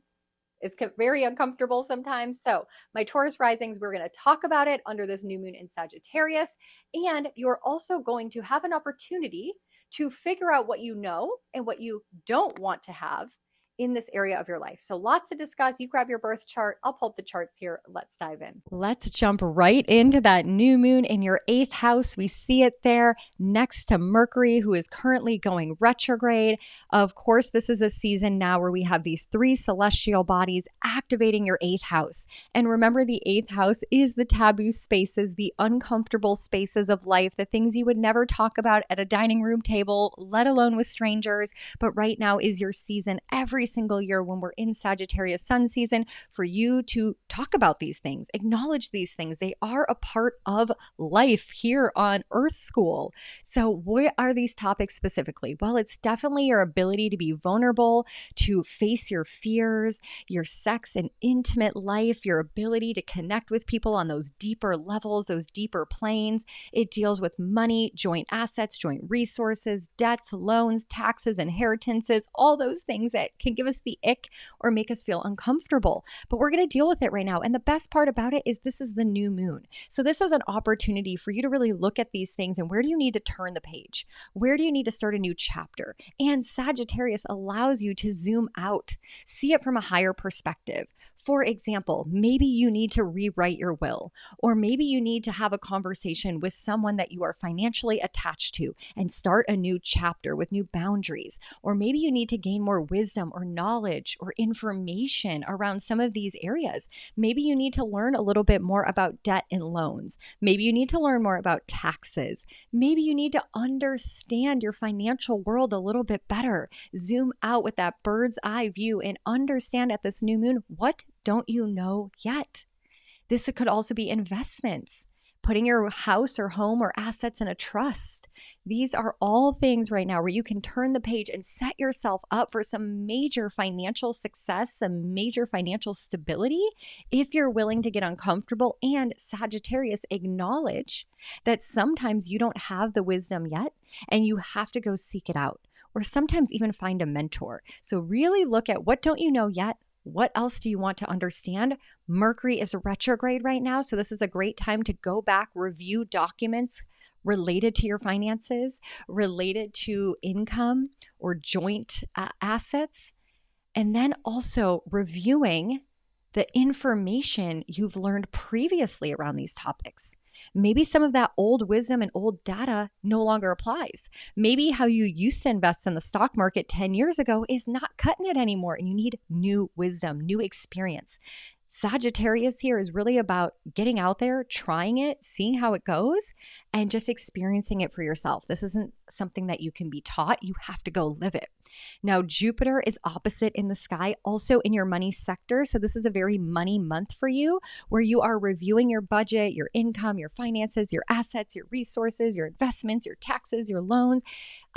is very uncomfortable sometimes. So my Taurus risings, we're going to talk about it under this new moon in Sagittarius. And you're also going to have an opportunity to figure out what you know and what you don't want to have in this area of your life. So lots to discuss. You grab your birth chart. I'll pull up the charts here. Let's dive in. Let's jump right into that new moon in your 8th house. We see it there next to Mercury, who is currently going retrograde. Of course, this is a season now where we have these 3 celestial bodies activating your 8th house. And remember, the 8th house is the taboo spaces, the uncomfortable spaces of life, the things you would never talk about at a dining room table, let alone with strangers. But right now is your season every single year when we're in Sagittarius sun season for you to talk about these things, acknowledge these things. They are a part of life here on Earth School. So what are these topics specifically? Well, it's definitely your ability to be vulnerable, to face your fears, your sex and intimate life, your ability to connect with people on those deeper levels, those deeper planes. It deals with money, joint assets, joint resources, debts, loans, taxes, inheritances, all those things that can give us the ick or make us feel uncomfortable. But we're going to deal with it right now. And the best part about it is this is the new moon. So this is an opportunity for you to really look at these things and where do you need to turn the page? Where do you need to start a new chapter? And Sagittarius allows you to zoom out, see it from a higher perspective. For example, maybe you need to rewrite your will, or maybe you need to have a conversation with someone that you are financially attached to and start a new chapter with new boundaries. Or maybe you need to gain more wisdom or knowledge or information around some of these areas. Maybe you need to learn a little bit more about debt and loans. Maybe you need to learn more about taxes. Maybe you need to understand your financial world a little bit better. Zoom out with that bird's eye view and understand at this new moon, what don't you know yet? This could also be investments, putting your house or home or assets in a trust. These are all things right now where you can turn the page and set yourself up for some major financial success, some major financial stability, if you're willing to get uncomfortable. And Sagittarius, acknowledge that sometimes you don't have the wisdom yet and you have to go seek it out, or sometimes even find a mentor. So really look at what don't you know yet? What else do you want to understand? Mercury is retrograde right now, so this is a great time to go back, review documents related to your finances, related to income or joint assets, and then also reviewing the information you've learned previously around these topics. Maybe some of that old wisdom and old data no longer applies. Maybe how you used to invest in the stock market 10 years ago is not cutting it anymore, and you need new wisdom, new experience. Sagittarius here is really about getting out there, trying it, seeing how it goes, and just experiencing it for yourself. This isn't something that you can be taught. You have to go live it. Now, Jupiter is opposite in the sky, also in your money sector. So this is a very money month for you, where you are reviewing your budget, your income, your finances, your assets, your resources, your investments, your taxes, your loans.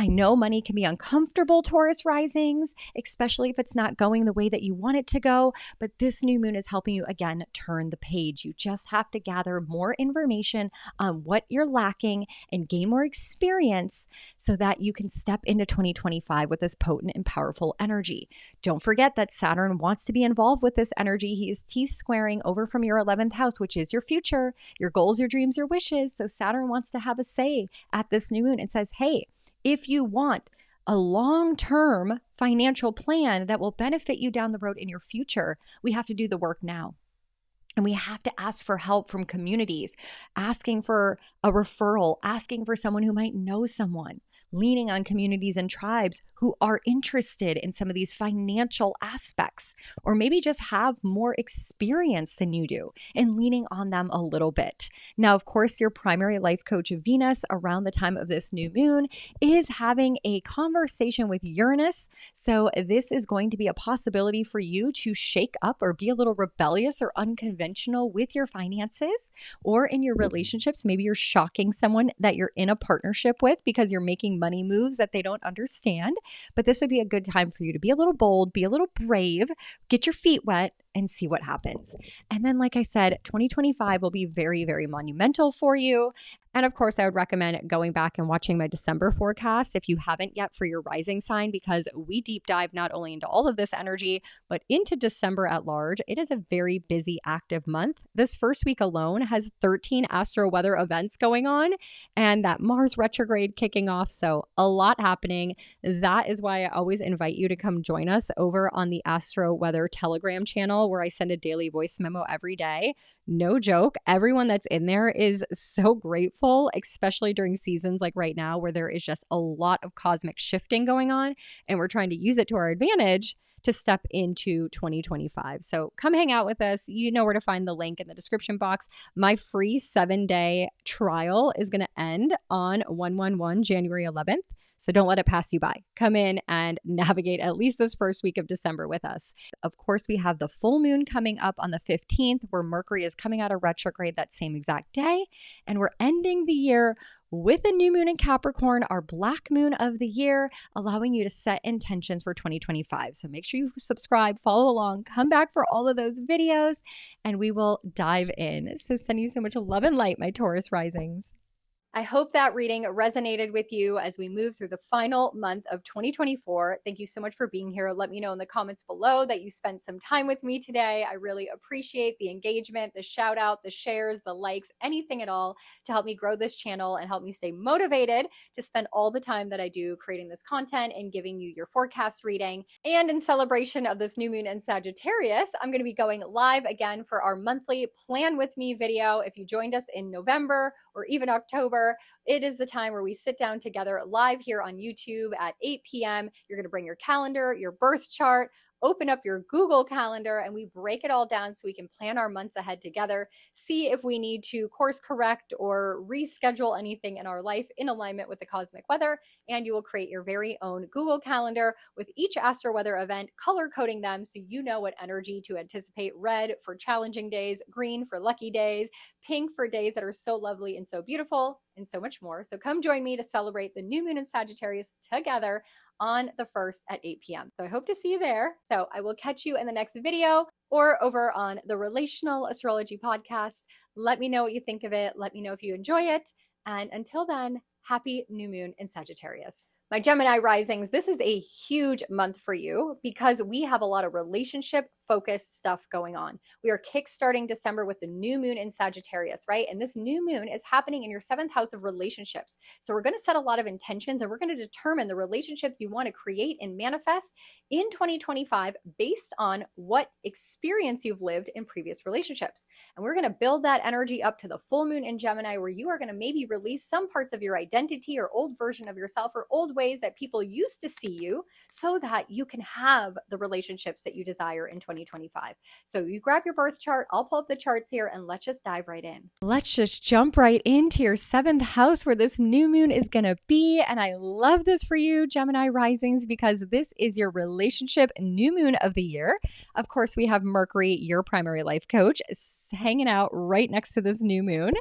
I know money can be uncomfortable, Taurus risings, especially if it's not going the way that you want it to go. But this new moon is helping you, again, turn the page. You just have to gather more information on what you're lacking and gain more experience so that you can step into 2025 with this potent and powerful energy. Don't forget that Saturn wants to be involved with this energy. He's T-squaring over from your 11th house, which is your future, your goals, your dreams, your wishes. So Saturn wants to have a say at this new moon and says, hey, if you want a long-term financial plan that will benefit you down the road in your future, we have to do the work now. And we have to ask for help from communities, asking for a referral, asking for someone who might know someone, leaning on communities and tribes who are interested in some of these financial aspects, or maybe just have more experience than you do, and leaning on them a little bit. Now, of course, your primary life coach, Venus, around the time of this new moon, is having a conversation with Uranus. So this is going to be a possibility for you to shake up or be a little rebellious or unconventional with your finances or in your relationships. Maybe you're shocking someone that you're in a partnership with because you're making money moves that they don't understand. But this would be a good time for you to be a little bold, be a little brave, get your feet wet, and see what happens. And then, like I said, 2025 will be very, very monumental for you. And of course, I would recommend going back and watching my December forecast if you haven't yet for your rising sign, because we deep dive not only into all of this energy, but into December at large. It is a very busy, active month. This first week alone has 13 astro weather events going on and that Mars retrograde kicking off. So a lot happening. That is why I always invite you to come join us over on the Astro Weather Telegram channel, where I send a daily voice memo every day. No joke. Everyone that's in there is so grateful, especially during seasons like right now, where there is just a lot of cosmic shifting going on, and we're trying to use it to our advantage to step into 2025. So come hang out with us. You know where to find the link in the description box. My free 7-day trial is going to end on 1/1/1, January 11th. So don't let it pass you by. Come in and navigate at least this first week of December with us. Of course, we have the full moon coming up on the 15th, where Mercury is coming out of retrograde that same exact day. And we're ending the year with a new moon in Capricorn, our black moon of the year, allowing you to set intentions for 2025. So make sure you subscribe, follow along, come back for all of those videos, and we will dive in. So sending you so much love and light, my Taurus risings. I hope that reading resonated with you as we move through the final month of 2024. Thank you so much for being here. Let me know in the comments below that you spent some time with me today. I really appreciate the engagement, the shout out, the shares, the likes, anything at all to help me grow this channel and help me stay motivated to spend all the time that I do creating this content and giving you your forecast reading. And in celebration of this new moon in Sagittarius, I'm going to be going live again for our monthly Plan With Me video. If you joined us in November or even October, it is the time where we sit down together live here on YouTube at 8 p.m. You're going to bring your calendar, your birth chart, open up your Google Calendar, and we break it all down so we can plan our months ahead together, see if we need to course correct or reschedule anything in our life in alignment with the cosmic weather. And you will create your very own Google Calendar with each astro weather event, color coding them so you know what energy to anticipate. Red for challenging days, green for lucky days, pink for days that are so lovely and so beautiful, and so much more. So come join me to celebrate the new moon in Sagittarius together on the 1st at 8 p.m. So I hope to see you there. So I will catch you in the next video or over on the Relational Astrology Podcast. Let me know what you think of it. Let me know if you enjoy it. And until then, happy new moon in Sagittarius. My Gemini risings, this is a huge month for you because we have a lot of relationship focused stuff going on. We are kickstarting December with the new moon in Sagittarius, right? And this new moon is happening in your 7th house of relationships. So we're going to set a lot of intentions and we're going to determine the relationships you want to create and manifest in 2025 based on what experience you've lived in previous relationships. And we're going to build that energy up to the full moon in Gemini, where you are going to maybe release some parts of your identity identity or old version of yourself or old ways that people used to see you so that you can have the relationships that you desire in 2025. So you grab your birth chart, I'll pull up the charts here, and let's just dive right in. Let's just jump right into your 7th house where this new moon is going to be. And I love this for you, Gemini Risings, because this is your relationship new moon of the year. Of course, we have Mercury, your primary life coach, hanging out right next to this new moon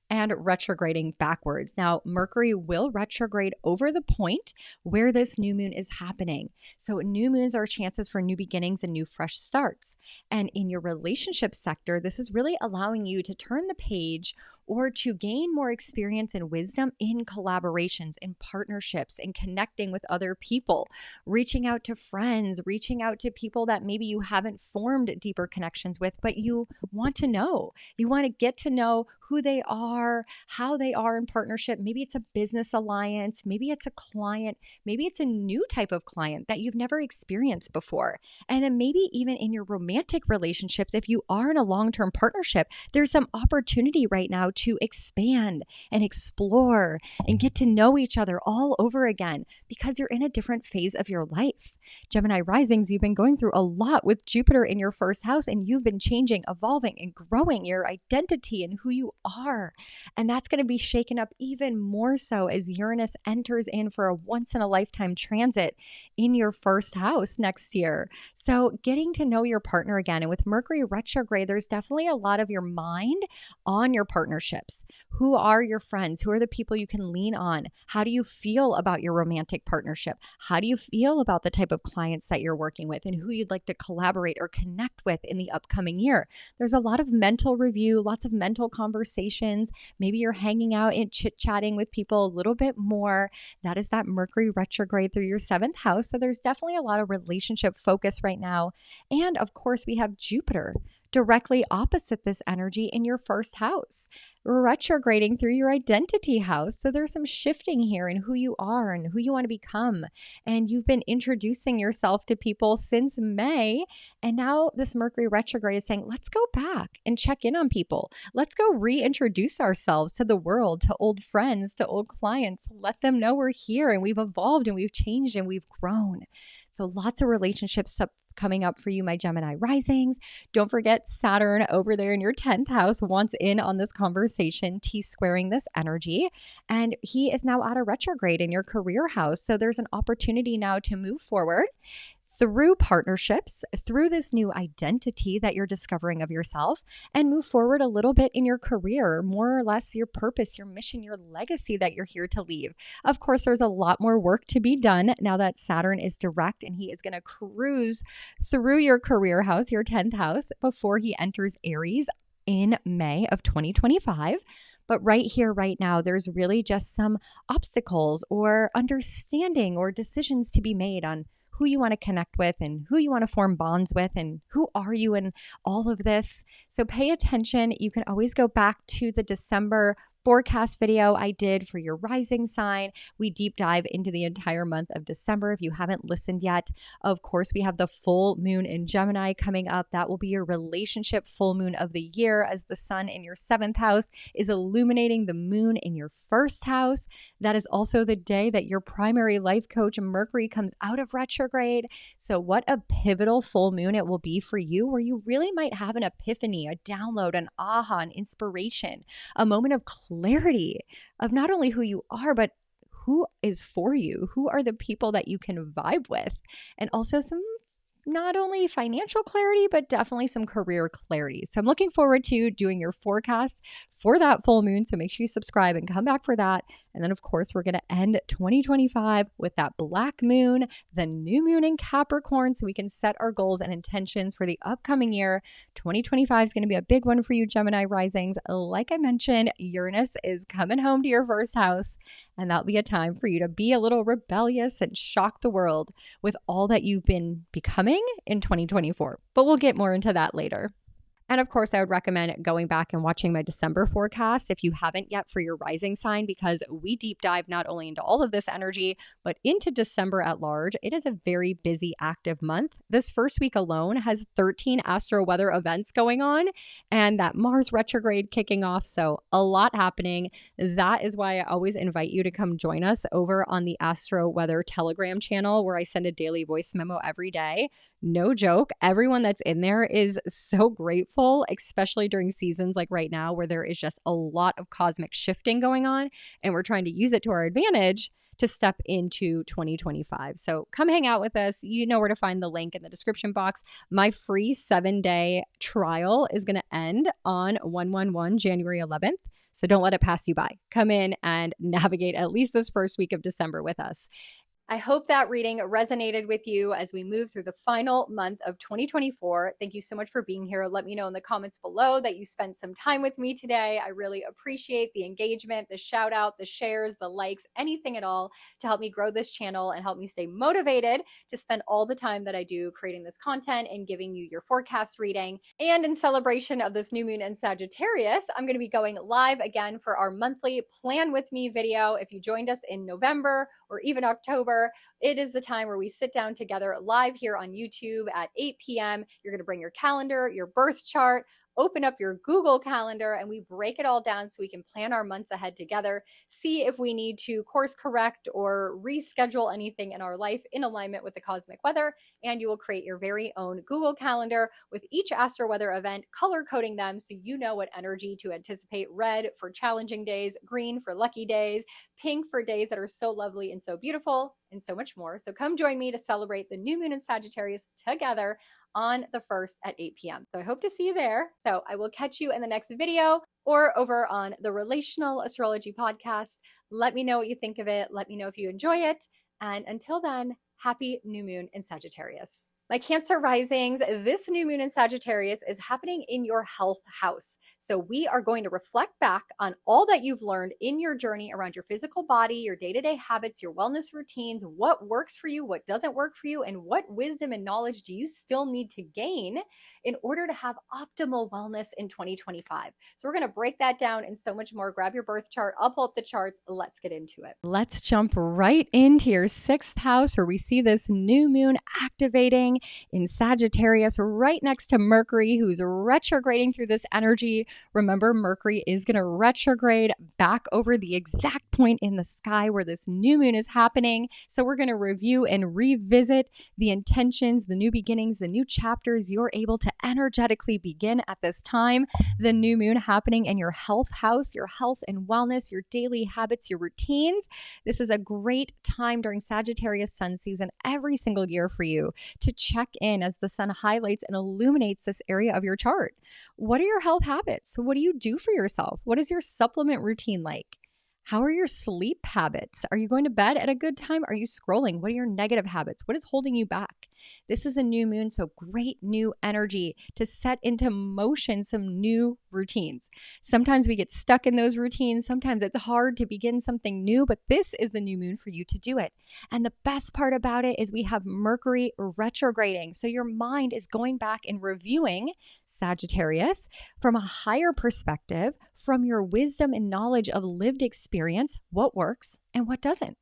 and retrograding backwards. Now, Mercury will retrograde over the point where this new moon is happening. So new moons are chances for new beginnings and new fresh starts. And in your relationship sector, this is really allowing you to turn the page or to gain more experience and wisdom in collaborations, in partnerships, in connecting with other people, reaching out to friends, reaching out to people that maybe you haven't formed deeper connections with, but you want to know. You want to get to know who they are, how they are in partnership. Maybe it's a business alliance, maybe it's a client, maybe it's a new type of client that you've never experienced before. And then maybe even in your romantic relationships, if you are in a long-term partnership, there's some opportunity right now to expand and explore and get to know each other all over again because you're in a different phase of your life. Gemini Risings, you've been going through a lot with Jupiter in your 1st house, and you've been changing, evolving, and growing your identity and who you are. And that's going to be shaken up even more so as Uranus enters in for a once-in-a-lifetime transit in your 1st house next year. So getting to know your partner again, and with Mercury retrograde, there's definitely a lot of your mind on your partnerships. Who are your friends? Who are the people you can lean on? How do you feel about your romantic partnership? How do you feel about the type of clients that you're working with and who you'd like to collaborate or connect with in the upcoming year? There's a lot of mental review, lots of mental conversations. Maybe you're hanging out and chit-chatting with people a little bit more. That is that Mercury retrograde through your 7th house. So there's definitely a lot of relationship focus right now. And of course, we have Jupiter directly opposite this energy in your 1st house, retrograding through your identity house. So there's some shifting here in who you are and who you want to become. And you've been introducing yourself to people since May. And now this Mercury retrograde is saying, let's go back and check in on people. Let's go reintroduce ourselves to the world, to old friends, to old clients. Let them know we're here and we've evolved and we've changed and we've grown. So lots of relationships coming up for you, my Gemini Risings. Don't forget Saturn over there in your 10th house wants in on this conversation, T-squaring this energy. And he is now out of retrograde in your career house. So there's an opportunity now to move forward through partnerships, through this new identity that you're discovering of yourself, and move forward a little bit in your career, more or less your purpose, your mission, your legacy that you're here to leave. Of course, there's a lot more work to be done now that Saturn is direct and he is going to cruise through your career house, your 10th house, before he enters Aries in May of 2025. But right here, right now, there's really just some obstacles or understanding or decisions to be made on who you want to connect with and who you want to form bonds with and who are you in all of this. So pay attention. You can always go back to the December forecast video I did for your rising sign. We deep dive into the entire month of December. If you haven't listened yet, of course, we have the full moon in Gemini coming up. That will be your relationship full moon of the year as the sun in your 7th house is illuminating the moon in your 1st house. That is also the day that your primary life coach Mercury comes out of retrograde. So what a pivotal full moon it will be for you, where you really might have an epiphany, a download, an aha, an inspiration, a moment of clarity of not only who you are, but who is for you, who are the people that you can vibe with, and also some not only financial clarity, but definitely some career clarity. So I'm looking forward to doing your forecast for that full moon. So make sure you subscribe and come back for that. And then, of course, we're going to end 2025 with that black moon, the new moon in Capricorn, so we can set our goals and intentions for the upcoming year. 2025 is going to be a big one for you, Gemini Risings. Like I mentioned, Uranus is coming home to your 1st house, and that'll be a time for you to be a little rebellious and shock the world with all that you've been becoming in 2024. But we'll get more into that later. And of course, I would recommend going back and watching my December forecast if you haven't yet for your rising sign, because we deep dive not only into all of this energy, but into December at large. It is a very busy, active month. This first week alone has 13 astro weather events going on and that Mars retrograde kicking off. So a lot happening. That is why I always invite you to come join us over on the Astro Weather Telegram channel, where I send a daily voice memo every day. No joke. Everyone that's in there is so grateful, especially during seasons like right now where there is just a lot of cosmic shifting going on and we're trying to use it to our advantage to step into 2025. So come hang out with us. You know where to find the link in the description box. My free 7-day trial is going to end on 1/1/1, January 11th. So don't let it pass you by. Come in and navigate at least this first week of December with us. I hope that reading resonated with you as we move through the final month of 2024. Thank you so much for being here. Let me know in the comments below that you spent some time with me today. I really appreciate the engagement, the shout out, the shares, the likes, anything at all to help me grow this channel and help me stay motivated to spend all the time that I do creating this content and giving you your forecast reading. And in celebration of this new moon in Sagittarius, I'm going to be going live again for our monthly Plan With Me video. If you joined us in November or even October, it is the time where we sit down together live here on YouTube at 8 p.m. You're going to bring your calendar, your birth chart, open up your Google Calendar, and we break it all down so we can plan our months ahead together, see if we need to course correct or reschedule anything in our life in alignment with the cosmic weather. And you will create your very own Google Calendar with each astro weather event, color coding them so you know what energy to anticipate. Red for challenging days, green for lucky days, pink for days that are so lovely and so beautiful, and so much more. So come join me to celebrate the new moon in Sagittarius together on the 1st at 8 p.m. So I hope to see you there. So I will catch you in the next video or over on the Relational Astrology podcast. Let me know what you think of it. Let me know if you enjoy it. And until then, happy new moon in Sagittarius. My Cancer risings, this new moon in Sagittarius is happening in your health house. So we are going to reflect back on all that you've learned in your journey around your physical body, your day-to-day habits, your wellness routines, what works for you, what doesn't work for you, and what wisdom and knowledge do you still need to gain in order to have optimal wellness in 2025. So we're going to break that down and so much more. Grab your birth chart. I'll pull up the charts. Let's get into it. Let's jump right into your 6th house where we see this new moon activating in Sagittarius right next to Mercury, who's retrograding through this energy. Remember, Mercury is going to retrograde back over the exact point in the sky where this new moon is happening. So we're going to review and revisit the intentions, the new beginnings, the new chapters you're able to energetically begin at this time. The new moon happening in your health house, your health and wellness, your daily habits, your routines. This is a great time during Sagittarius sun season every single year for you to check in as the sun highlights and illuminates this area of your chart. What are your health habits? What do you do for yourself? What is your supplement routine like? How are your sleep habits? Are you going to bed at a good time? Are you scrolling? What are your negative habits? What is holding you back? This is a new moon, so great new energy to set into motion some new routines. Sometimes we get stuck in those routines. Sometimes it's hard to begin something new, but this is the new moon for you to do it. And the best part about it is we have Mercury retrograding. So your mind is going back and reviewing Sagittarius from a higher perspective, from your wisdom and knowledge of lived experience, what works and what doesn't.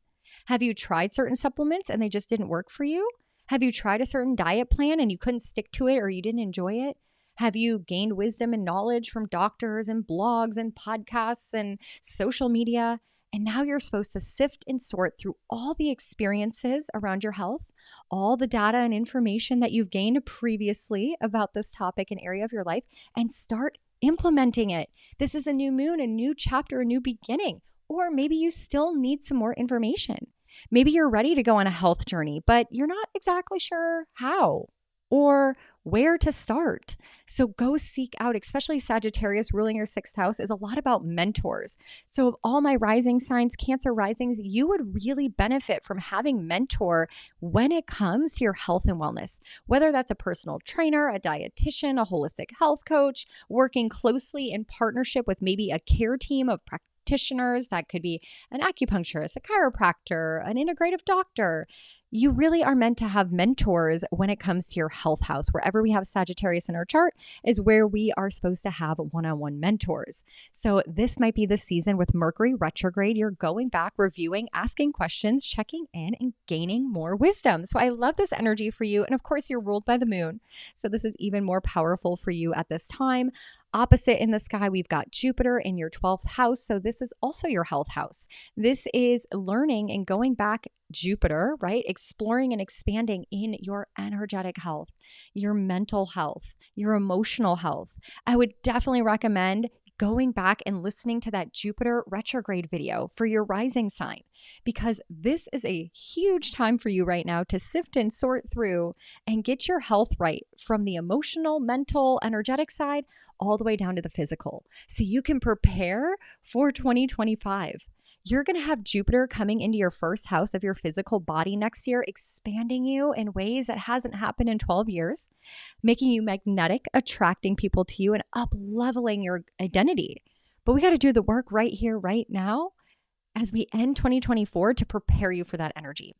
Have you tried certain supplements and they just didn't work for you? Have you tried a certain diet plan and you couldn't stick to it or you didn't enjoy it? Have you gained wisdom and knowledge from doctors and blogs and podcasts and social media? And now you're supposed to sift and sort through all the experiences around your health, all the data and information that you've gained previously about this topic and area of your life, and start implementing it. This is a new moon, a new chapter, a new beginning. Or maybe you still need some more information. Maybe you're ready to go on a health journey, but you're not exactly sure how or where to start. So go seek out, especially Sagittarius ruling your 6th house is a lot about mentors. So of all my rising signs, Cancer risings, you would really benefit from having mentor when it comes to your health and wellness, whether that's a personal trainer, a dietitian, a holistic health coach, working closely in partnership with maybe a care team of practitioners. That could be an acupuncturist, a chiropractor, an integrative doctor. You really are meant to have mentors when it comes to your health house. Wherever we have Sagittarius in our chart is where we are supposed to have one-on-one mentors. So this might be the season with Mercury retrograde. You're going back, reviewing, asking questions, checking in, and gaining more wisdom. So I love this energy for you. And of course, you're ruled by the moon. So this is even more powerful for you at this time. Opposite in the sky, we've got Jupiter in your 12th house. So this is also your health house. This is learning and going back Jupiter, right? Exploring and expanding in your energetic health, your mental health, your emotional health. I would definitely recommend going back and listening to that Jupiter retrograde video for your rising sign, because this is a huge time for you right now to sift and sort through and get your health right from the emotional, mental, energetic side all the way down to the physical, so you can prepare for 2025. You're going to have Jupiter coming into your first house of your physical body next year, expanding you in ways that hasn't happened in 12 years, making you magnetic, attracting people to you, and up-leveling your identity. But we got to do the work right here, right now, as we end 2024 to prepare you for that energy.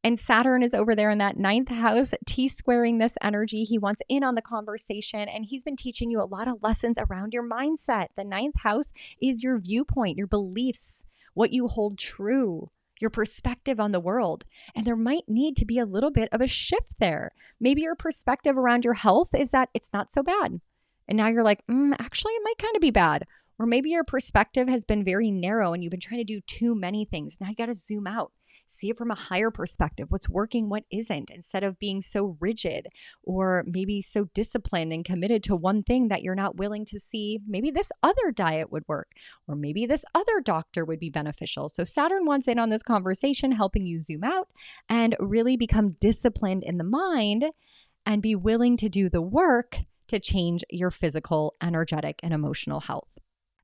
And Saturn is over there in that 9th house, T-squaring this energy. He wants in on the conversation, and he's been teaching you a lot of lessons around your mindset. The 9th house is your viewpoint, your beliefs, what you hold true, your perspective on the world. And there might need to be a little bit of a shift there. Maybe your perspective around your health is that it's not so bad. And now you're like, actually, it might kind of be bad. Or maybe your perspective has been very narrow and you've been trying to do too many things. Now you got to zoom out. See it from a higher perspective, what's working, what isn't, instead of being so rigid or maybe so disciplined and committed to one thing that you're not willing to see. Maybe this other diet would work, or maybe this other doctor would be beneficial. So Saturn wants in on this conversation, helping you zoom out and really become disciplined in the mind and be willing to do the work to change your physical, energetic, and emotional health.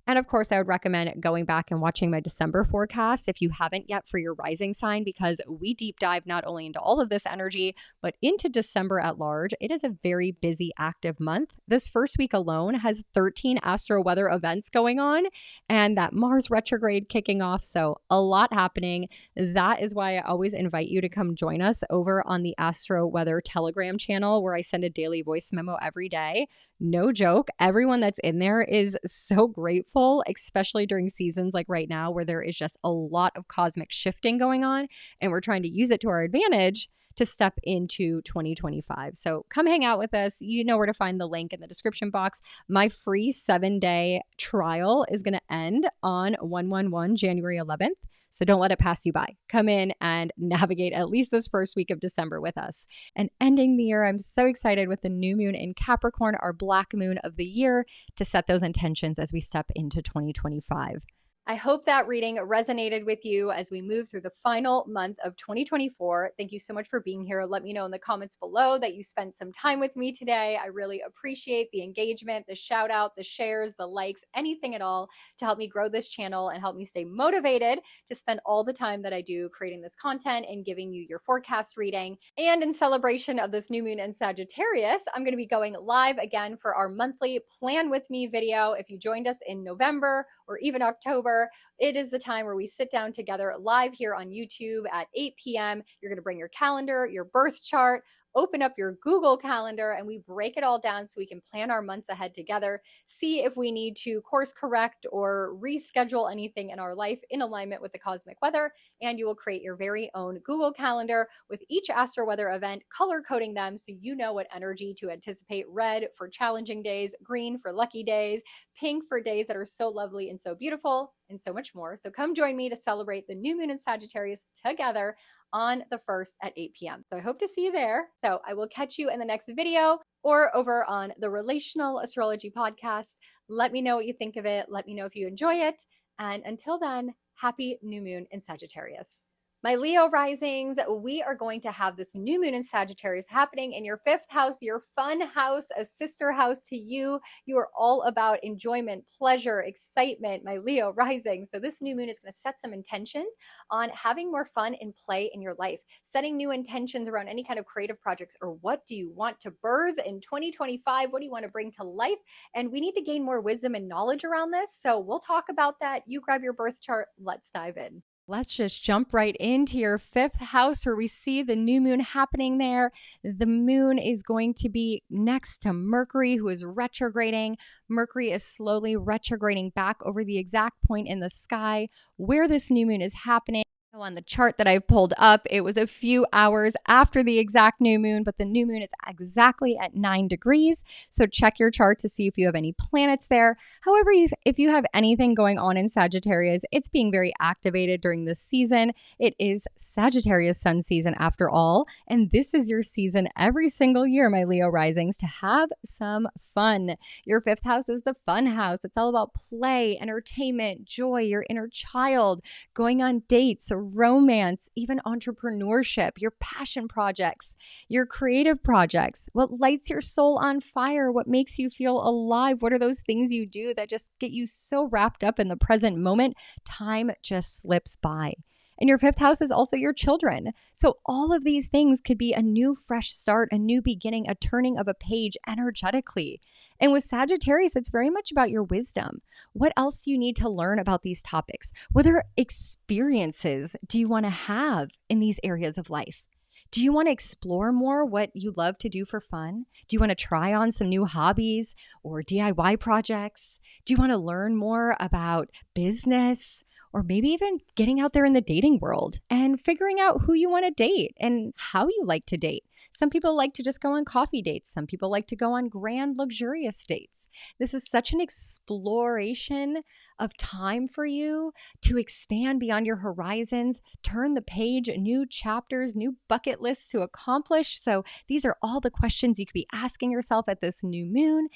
And of course, I would recommend going back and watching my December forecast if you haven't yet for your rising sign, because we deep dive not only into all of this energy, but into December at large. It is a very busy, active month. This first week alone has 13 astro weather events going on and that Mars retrograde kicking off. So a lot happening. That is why I always invite you to come join us over on the Astro Weather Telegram channel, where I send a daily voice memo every day. No joke. Everyone that's in there is so grateful, especially during seasons like right now where there is just a lot of cosmic shifting going on, and we're trying to use it to our advantage to step into 2025. So come hang out with us. You know where to find the link in the description box. My free 7-day trial is going to end on 1/11, January 11th. So don't let it pass you by. Come in and navigate at least this first week of December with us. And ending the year, I'm so excited with the new moon in Capricorn, our black moon of the year, to set those intentions as we step into 2025. I hope that reading resonated with you as we move through the final month of 2024. Thank you so much for being here. Let me know in the comments below that you spent some time with me today. I really appreciate the engagement, the shout out, the shares, the likes, anything at all to help me grow this channel and help me stay motivated to spend all the time that I do creating this content and giving you your forecast reading. And in celebration of this new moon in Sagittarius, I'm going to be going live again for our monthly Plan With Me video. If you joined us in November or even October, it is the time where we sit down together live here on YouTube at 8 p.m. You're going to bring your calendar, your birth chart, open up your Google Calendar, and we break it all down so we can plan our months ahead together, see if we need to course correct or reschedule anything in our life in alignment with the cosmic weather. And you will create your very own Google Calendar with each astro weather event, color coding them so you know what energy to anticipate. Red for challenging days, green for lucky days, pink for days that are so lovely and so beautiful, and so much more. So come join me to celebrate the new moon in Sagittarius together on the 1st at 8 p.m. So I hope to see you there. So I will catch you in the next video or over on the Relational Astrology podcast. Let me know what you think of it. Let me know if you enjoy it. And until then, happy new moon in Sagittarius. My Leo risings, we are going to have this new moon in Sagittarius happening in your 5th house, your fun house, a sister house to you. You are all about enjoyment, pleasure, excitement, my Leo rising. So this new moon is going to set some intentions on having more fun and play in your life, setting new intentions around any kind of creative projects, or what do you want to birth in 2025? What do you want to bring to life? And we need to gain more wisdom and knowledge around this. So we'll talk about that. You grab your birth chart. Let's dive in. Let's just jump right into your 5th house where we see the new moon happening there. The moon is going to be next to Mercury, who is retrograding. Mercury is slowly retrograding back over the exact point in the sky where this new moon is happening. On the chart that I've pulled up, it was a few hours after the exact new moon, but the new moon is exactly at 9 degrees. So check your chart to see if you have any planets there. However, if you have anything going on in Sagittarius, it's being very activated during this season. It is Sagittarius sun season after all, and this is your season every single year, my Leo risings, to have some fun. Your 5th house is the fun house. It's all about play, entertainment, joy, your inner child, going on dates, romance, even entrepreneurship, your passion projects, your creative projects, what lights your soul on fire, what makes you feel alive, what are those things you do that just get you so wrapped up in the present moment, time just slips by. And your 5th house is also your children. So all of these things could be a new fresh start, a new beginning, a turning of a page energetically. And with Sagittarius, it's very much about your wisdom. What else do you need to learn about these topics? What other experiences do you want to have in these areas of life? Do you want to explore more what you love to do for fun? Do you want to try on some new hobbies or DIY projects? Do you want to learn more about business? Or maybe even getting out there in the dating world and figuring out who you want to date and how you like to date. Some people like to just go on coffee dates. Some people like to go on grand, luxurious dates. This is such an exploration of time for you to expand beyond your horizons, turn the page, new chapters, new bucket lists to accomplish. So these are all the questions you could be asking yourself at this new moon.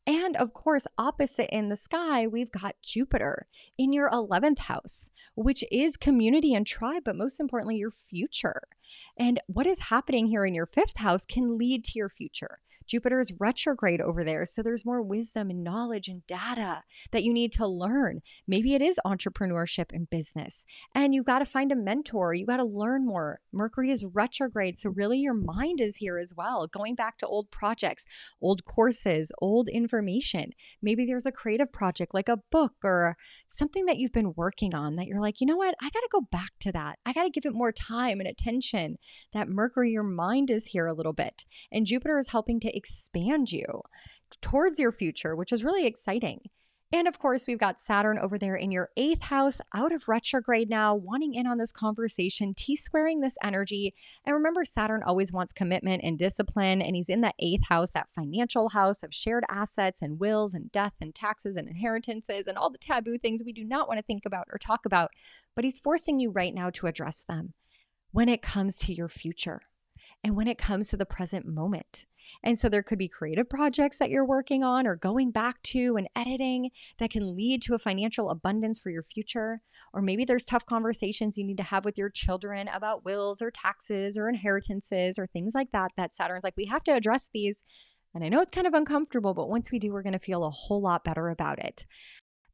And of course, opposite in the sky, we've got Jupiter in your 11th house, which is community and tribe, but most importantly, your future. And what is happening here in your 5th house can lead to your future. Jupiter is retrograde over there, so there's more wisdom and knowledge and data that you need to learn. Maybe it is entrepreneurship and business, and you've got to find a mentor. You got to learn more. Mercury is retrograde, so really your mind is here as well, going back to old projects, old courses, old information. Maybe there's a creative project like a book or something that you've been working on that you're like, you know what, I got to go back to that. I got to give it more time and attention. That Mercury, your mind is here a little bit, and Jupiter is helping to expand you towards your future, which is really exciting. And of course, we've got Saturn over there in your 8th house, out of retrograde now, wanting in on this conversation, T-squaring this energy. And remember, Saturn always wants commitment and discipline, and he's in that 8th house, that financial house of shared assets and wills and death and taxes and inheritances and all the taboo things we do not want to think about or talk about. But he's forcing you right now to address them when it comes to your future and when it comes to the present moment. And so there could be creative projects that you're working on or going back to and editing that can lead to a financial abundance for your future. Or maybe there's tough conversations you need to have with your children about wills or taxes or inheritances or things like that, that Saturn's like, we have to address these. And I know it's kind of uncomfortable, but once we do, we're going to feel a whole lot better about it.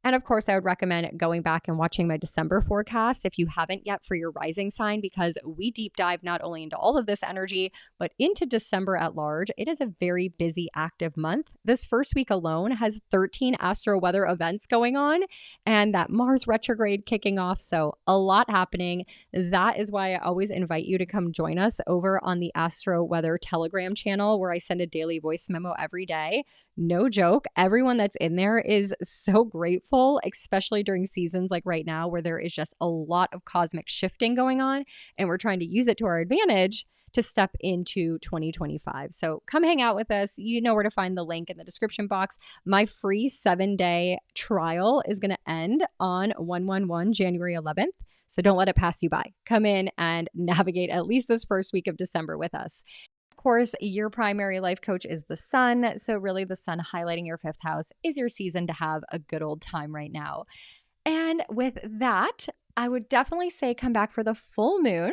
And of course, I would recommend going back and watching my December forecast if you haven't yet for your rising sign, because we deep dive not only into all of this energy, but into December at large. It is a very busy, active month. This first week alone has 13 astro weather events going on and that Mars retrograde kicking off. So a lot happening. That is why I always invite you to come join us over on the Astro Weather Telegram channel, where I send a daily voice memo every day. No joke. Everyone that's in there is so grateful, especially during seasons like right now where there is just a lot of cosmic shifting going on and we're trying to use it to our advantage to step into 2025. So come hang out with us. You know where to find the link in the description box. My free 7-day trial is going to end on 1/1/1, January 11th. So don't let it pass you by. Come in and navigate at least this first week of December with us. Of course, your primary life coach is the sun. So really the sun highlighting your 5th house is your season to have a good old time right now. And with that, I would definitely say come back for the full moon.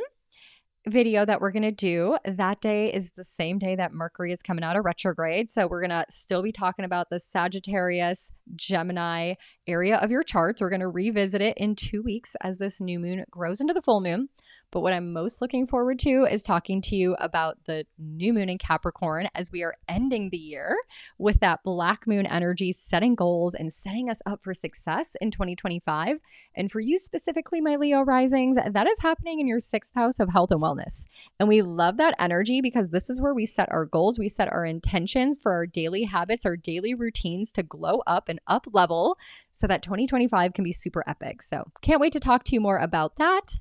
video that we're going to do, that day is the same day that Mercury is coming out of retrograde. So we're going to still be talking about the Sagittarius, Gemini area of your charts. We're going to revisit it in 2 weeks as this new moon grows into the full moon. But what I'm most looking forward to is talking to you about the new moon in Capricorn as we are ending the year with that black moon energy, setting goals and setting us up for success in 2025. And for you specifically, my Leo risings, that is happening in your 6th house of health and wellness. And we love that energy because this is where we set our goals, we set our intentions for our daily habits, our daily routines to glow up and up level so that 2025 can be super epic. So can't wait to talk to you more about that.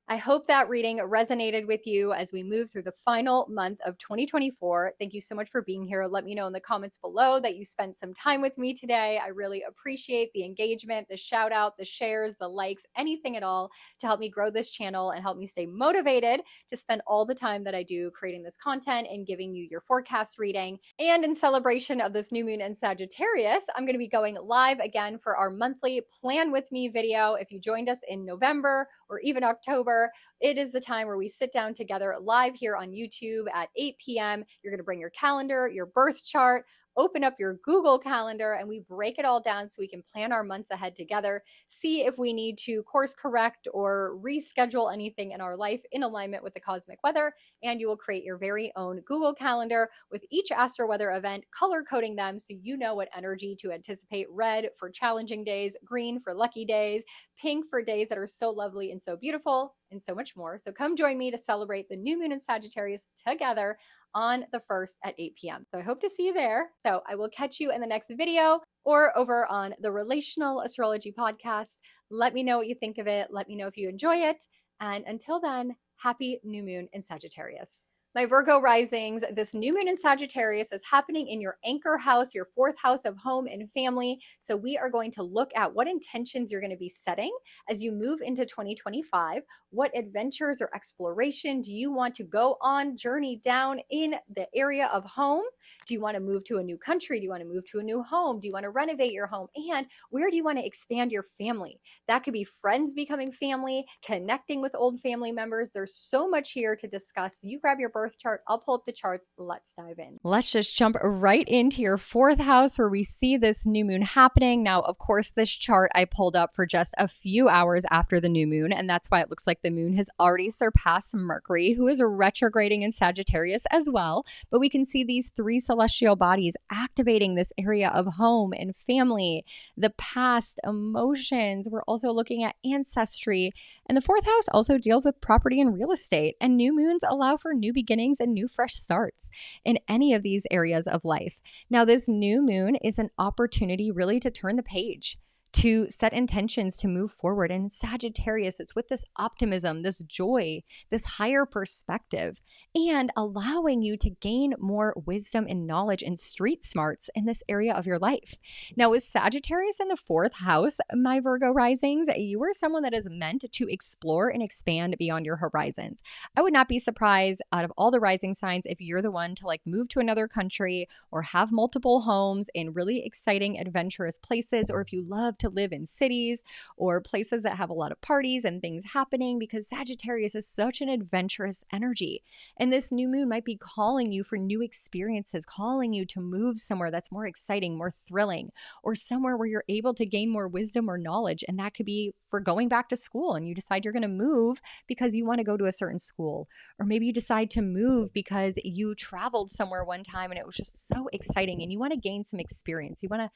I hope that reading resonated with you as we move through the final month of 2024. Thank you so much for being here. Let me know in the comments below that you spent some time with me today. I really appreciate the engagement, the shout out, the shares, the likes, anything at all to help me grow this channel and help me stay motivated to spend all the time that I do creating this content and giving you your forecast reading. And in celebration of this new moon in Sagittarius, I'm going to be going live again for our monthly Plan With Me video. If you joined us in November or even October, it is the time where we sit down together live here on YouTube at 8 p.m. You're going to bring your calendar, your birth chart, open up your Google Calendar, and we break it all down so we can plan our months ahead together, see if we need to course correct or reschedule anything in our life in alignment with the cosmic weather. And you will create your very own Google Calendar with each astro weather event, color coding them so you know what energy to anticipate. Red for challenging days, green for lucky days, pink for days that are so lovely and so beautiful, and so much more. So come join me to celebrate the new moon in Sagittarius together on the 1st at 8 p.m. So I hope to see you there. So I will catch you in the next video or over on the Relational Astrology podcast. Let me know what you think of it. Let me know if you enjoy it. And until then, happy new moon in Sagittarius. My Virgo risings, this new moon in Sagittarius is happening in your anchor house, your 4th house of home and family. So we are going to look at what intentions you're going to be setting as you move into 2025. What adventures or exploration do you want to go on, journey down in the area of home? Do you want to move to a new country? Do you want to move to a new home? Do you want to renovate your home? And where do you want to expand your family? That could be friends becoming family, connecting with old family members. There's so much here to discuss. So you grab your birth chart. I'll pull up the charts. Let's dive in. Let's just jump right into your 4th house where we see this new moon happening. Now, of course, this chart I pulled up for just a few hours after the new moon, and that's why it looks like the moon has already surpassed Mercury, who is retrograding in Sagittarius as well. But we can see these 3 celestial bodies activating this area of home and family, the past, emotions. We're also looking at ancestry. And the 4th house also deals with property and real estate. And new moons allow for new beginnings and new fresh starts in any of these areas of life. Now, this new moon is an opportunity really to turn the page, to set intentions to move forward. And Sagittarius, it's with this optimism, this joy, this higher perspective, and allowing you to gain more wisdom and knowledge and street smarts in this area of your life. Now, with Sagittarius in the 4th house, my Virgo risings, you are someone that is meant to explore and expand beyond your horizons. I would not be surprised out of all the rising signs if you're the one to move to another country or have multiple homes in really exciting, adventurous places, or if you love to live in cities or places that have a lot of parties and things happening, because Sagittarius is such an adventurous energy. And this new moon might be calling you for new experiences, calling you to move somewhere that's more exciting, more thrilling, or somewhere where you're able to gain more wisdom or knowledge. And that could be for going back to school and you decide you're going to move because you want to go to a certain school. Or maybe you decide to move because you traveled somewhere one time and it was just so exciting and you want to gain some experience. You want to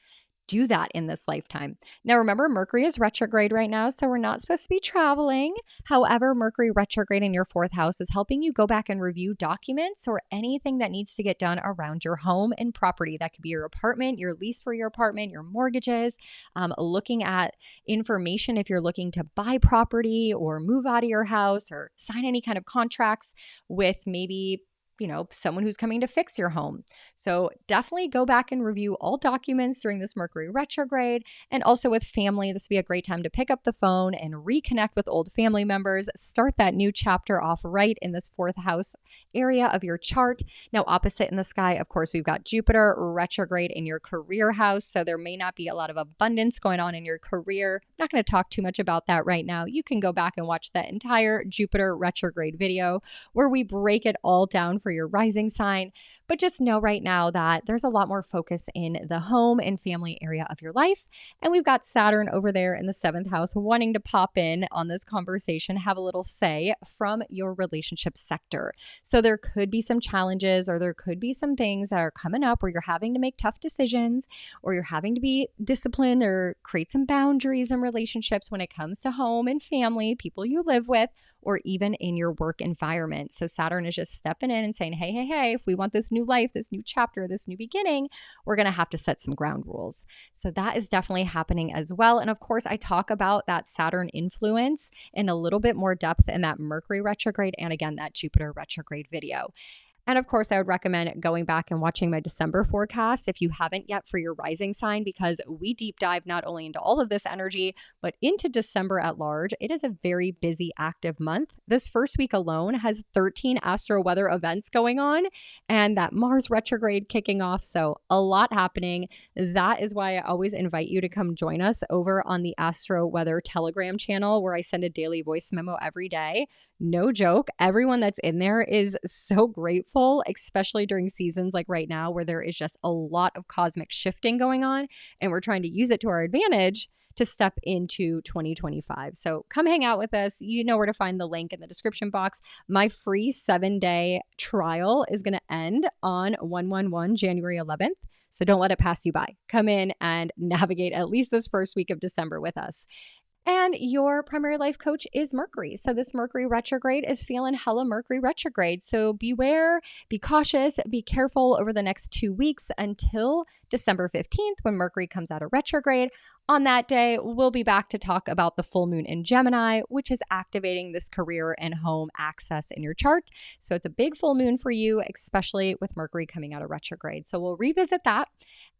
do that in this lifetime. Now, remember, Mercury is retrograde right now, so we're not supposed to be traveling. However, Mercury retrograde in your 4th house is helping you go back and review documents or anything that needs to get done around your home and property. That could be your apartment, your lease for your apartment, your mortgages, looking at information if you're looking to buy property or move out of your house or sign any kind of contracts with maybe someone who's coming to fix your home. So definitely go back and review all documents during this Mercury retrograde. And also with family, this would be a great time to pick up the phone and reconnect with old family members. Start that new chapter off right in this fourth house area of your chart. Now, opposite in the sky, of course, we've got Jupiter retrograde in your career house. So there may not be a lot of abundance going on in your career. I'm not going to talk too much about that right now. You can go back and watch that entire Jupiter retrograde video where we break it all down for your rising sign. But just know right now that there's a lot more focus in the home and family area of your life. And we've got Saturn over there in the seventh house wanting to pop in on this conversation, have a little say from your relationship sector. So there could be some challenges, or there could be some things that are coming up where you're having to make tough decisions, or you're having to be disciplined or create some boundaries in relationships when it comes to home and family, people you live with, or even in your work environment. So Saturn is just stepping in and saying, hey, if we want this new life, this new chapter, this new beginning, we're going to have to set some ground rules. So that is definitely happening as well. And of course, I talk about that Saturn influence in a little bit more depth in that Mercury retrograde and again, that Jupiter retrograde video. And of course, I would recommend going back and watching my December forecast if you haven't yet for your rising sign, because we deep dive not only into all of this energy, but into December at large. It is a very busy, active month. This first week alone has 13 astro weather events going on and that Mars retrograde kicking off. So a lot happening. That is why I always invite you to come join us over on the Astro Weather Telegram channel, where I send a daily voice memo every day. No joke. Everyone that's in there is so grateful, especially during seasons like right now where there is just a lot of cosmic shifting going on and we're trying to use it to our advantage to step into 2025. So come hang out with us. You know where to find the link in the description box. My free 7-day trial is going to end on 1/11, January 11th. So don't let it pass you by. Come in and navigate at least this first week of December with us. And your primary life coach is Mercury. So this Mercury retrograde is feeling hella Mercury retrograde. So beware, be cautious, be careful over the next 2 weeks until December 15th when Mercury comes out of retrograde. On that day, we'll be back to talk about the full moon in Gemini, which is activating this career and home access in your chart. So it's a big full moon for you, especially with Mercury coming out of retrograde. So we'll revisit that.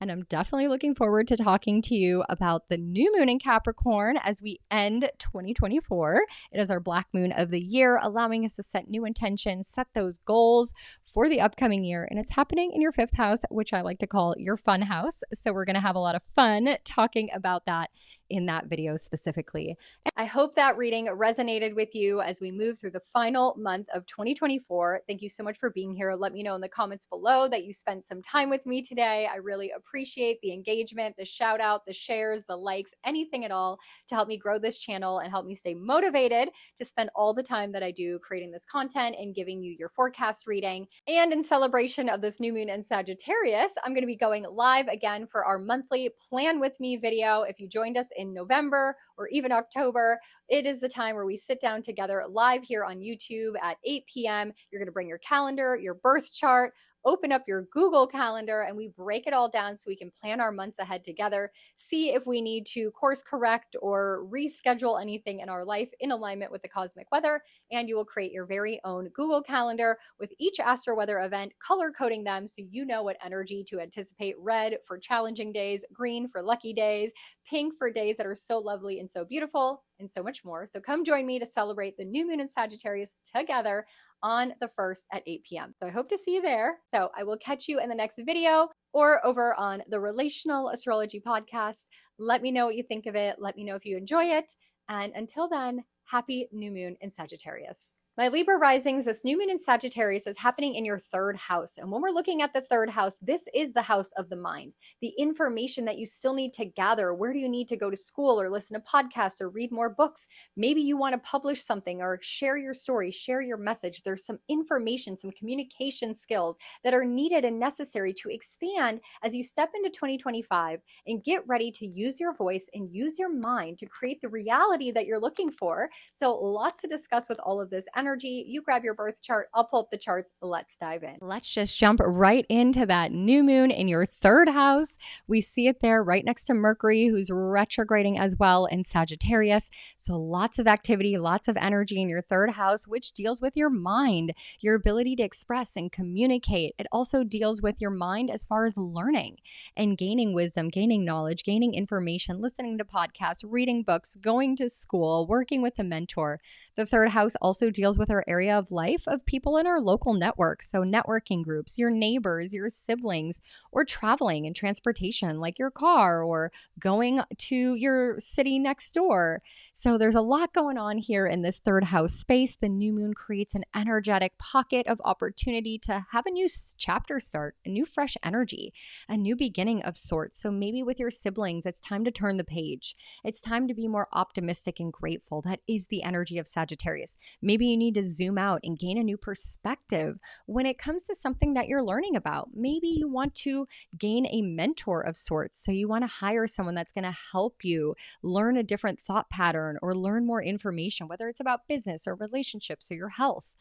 And I'm definitely looking forward to talking to you about the new moon in Capricorn as we end 2024. It is our black moon of the year, allowing us to set new intentions, set those goals for the upcoming year. And it's happening in your fifth house, which I like to call your fun house. So we're going to have a lot of fun talking about that in that video specifically. I hope that reading resonated with you as we move through the final month of 2024. Thank you so much for being here. Let me know in the comments below that you spent some time with me today. I really appreciate the engagement, the shout out, the shares, the likes, anything at all to help me grow this channel and help me stay motivated to spend all the time that I do creating this content and giving you your forecast reading. And in celebration of this new moon in Sagittarius, I'm going to be going live again for our monthly Plan With Me video. If you joined us in November or even October, it is the time where we sit down together live here on YouTube at 8 p.m. You're going to bring your calendar, your birth chart, open up your Google Calendar, and we break it all down so we can plan our months ahead together, see if we need to course correct or reschedule anything in our life in alignment with the cosmic weather. And you will create your very own Google Calendar with each astro weather event, color coding them so you know what energy to anticipate. Red for challenging days, green for lucky days, pink for days that are so lovely and so beautiful, and so much more. So come join me to celebrate the new moon in Sagittarius together on the 1st at 8 p.m. So I hope to see you there. So I will catch you in the next video or over on the Relational Astrology Podcast. Let me know what you think of it. Let me know if you enjoy it. And until then, happy new moon in Sagittarius. My Libra risings, this new moon in Sagittarius is happening in your third house. And when we're looking at the third house, this is the house of the mind. The information that you still need to gather. Where do you need to go to school or listen to podcasts or read more books? Maybe you want to publish something or share your story, share your message. There's some information, some communication skills that are needed and necessary to expand as you step into 2025 and get ready to use your voice and use your mind to create the reality that you're looking for. So lots to discuss with all of this energy. You grab your birth chart. I'll pull up the charts. Let's dive in. Let's just jump right into that new moon in your third house. We see it there right next to Mercury, who's retrograding as well in Sagittarius. So lots of activity, lots of energy in your third house, which deals with your mind, your ability to express and communicate. It also deals with your mind as far as learning and gaining wisdom, gaining knowledge, gaining information, listening to podcasts, reading books, going to school, working with a mentor. The third house also deals with our area of life of people in our local networks. So networking groups, your neighbors, your siblings, or traveling and transportation like your car or going to your city next door. So there's a lot going on here in this third house space. The new moon creates an energetic pocket of opportunity to have a new chapter start, a new fresh energy, a new beginning of sorts. So maybe with your siblings, it's time to turn the page. It's time to be more optimistic and grateful. That is the energy of Sagittarius. Maybe you need to zoom out and gain a new perspective when it comes to something that you're learning about. Maybe you want to gain a mentor of sorts. So you want to hire someone that's going to help you learn a different thought pattern or learn more information, whether it's about business or relationships or your health.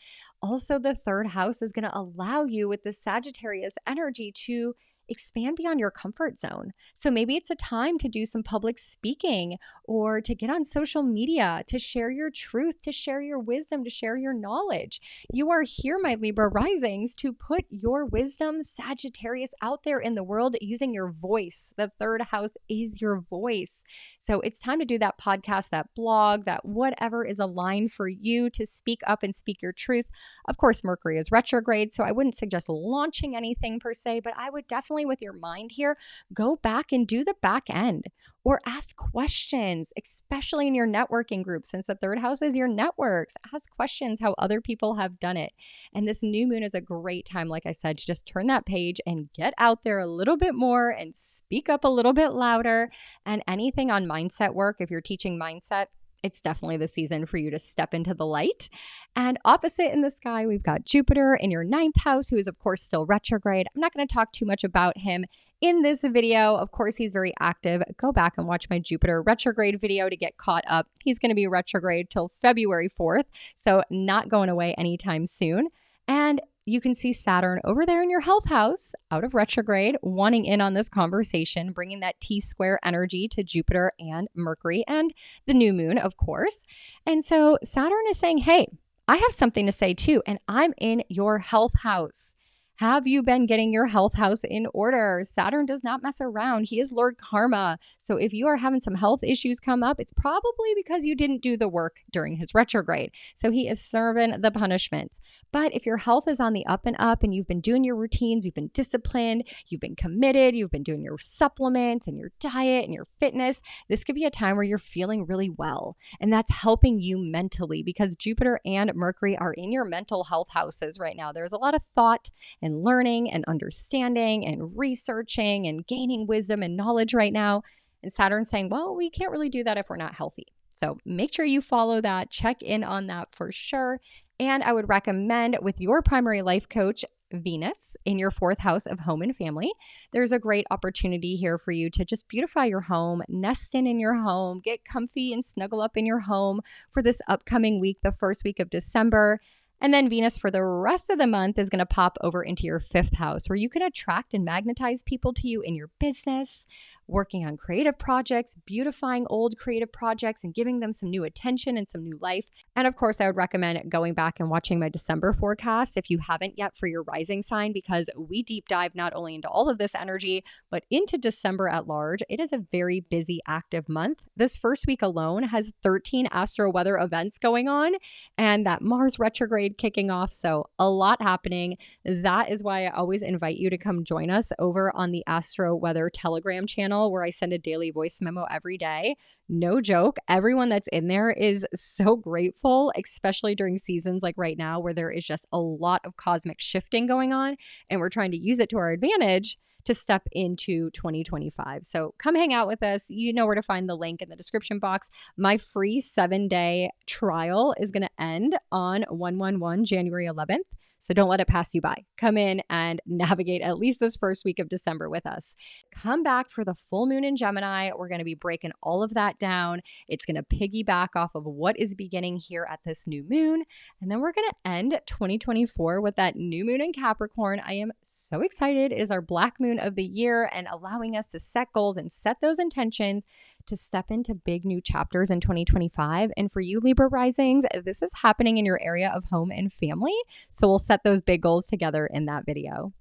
Also, the third house is going to allow you with the Sagittarius energy to expand beyond your comfort zone. So maybe it's a time to do some public speaking or to get on social media, to share your truth, to share your wisdom, to share your knowledge. You are here, my Libra Risings, to put your wisdom, Sagittarius, out there in the world using your voice. The third house is your voice. So it's time to do that podcast, that blog, that whatever is aligned for you to speak up and speak your truth. Of course, Mercury is retrograde, so I wouldn't suggest launching anything per se, but I would definitely, with your mind here, go back and do the back end or ask questions, especially in your networking group. Since the third house is your networks, ask questions how other people have done it. And this new moon is a great time, like I said, to just turn that page and get out there a little bit more and speak up a little bit louder. And anything on mindset work, if you're teaching mindset, it's definitely the season for you to step into the light. And opposite in the sky, we've got Jupiter in your ninth house, who is, of course, still retrograde. I'm not going to talk too much about him in this video. Of course, he's very active. Go back and watch my Jupiter retrograde video to get caught up. He's going to be retrograde till February 4th, so not going away anytime soon. And you can see Saturn over there in your health house out of retrograde, wanting in on this conversation, bringing that T-square energy to Jupiter and Mercury and the new moon, of course. And so Saturn is saying, hey, I have something to say too, and I'm in your health house. Have you been getting your health house in order? Saturn does not mess around. He is Lord Karma. So if you are having some health issues come up, it's probably because you didn't do the work during his retrograde. So he is serving the punishments. But if your health is on the up and you've been doing your routines, you've been disciplined, you've been committed, you've been doing your supplements and your diet and your fitness, this could be a time where you're feeling really well. And that's helping you mentally because Jupiter and Mercury are in your mental health houses right now. There's a lot of thought and learning and understanding and researching and gaining wisdom and knowledge right now. And Saturn's saying, well, we can't really do that if we're not healthy. So make sure you follow that, check in on that for sure. And I would recommend with your primary life coach, Venus, in your fourth house of home and family, there's a great opportunity here for you to just beautify your home, nest in your home, get comfy and snuggle up in your home for this upcoming week, the first week of December. And then Venus for the rest of the month is going to pop over into your fifth house where you can attract and magnetize people to you in your business, working on creative projects, beautifying old creative projects and giving them some new attention and some new life. And of course, I would recommend going back and watching my December forecast if you haven't yet for your rising sign, because we deep dive not only into all of this energy, but into December at large. It is a very busy, active month. This first week alone has 13 astro weather events going on and that Mars retrograde kicking off. So a lot happening. That is why I always invite you to come join us over on the Astro Weather Telegram channel where I send a daily voice memo every day. No joke. Everyone that's in there is so grateful, especially during seasons like right now where there is just a lot of cosmic shifting going on and we're trying to use it to our advantage to step into 2025. So come hang out with us. You know where to find the link in the description box. My free 7-day trial is going to end on 1/1/1, January 11th. So don't let it pass you by. Come in and navigate at least this first week of December with us. Come back for the full moon in Gemini. We're going to be breaking all of that down. It's going to piggyback off of what is beginning here at this new moon. And then we're going to end 2024 with that new moon in Capricorn. I am so excited. It is our black moon of the year and allowing us to set goals and set those intentions to step into big new chapters in 2025. And for you Libra risings, this is happening in your area of home and family. So we'll set those big goals together in that video.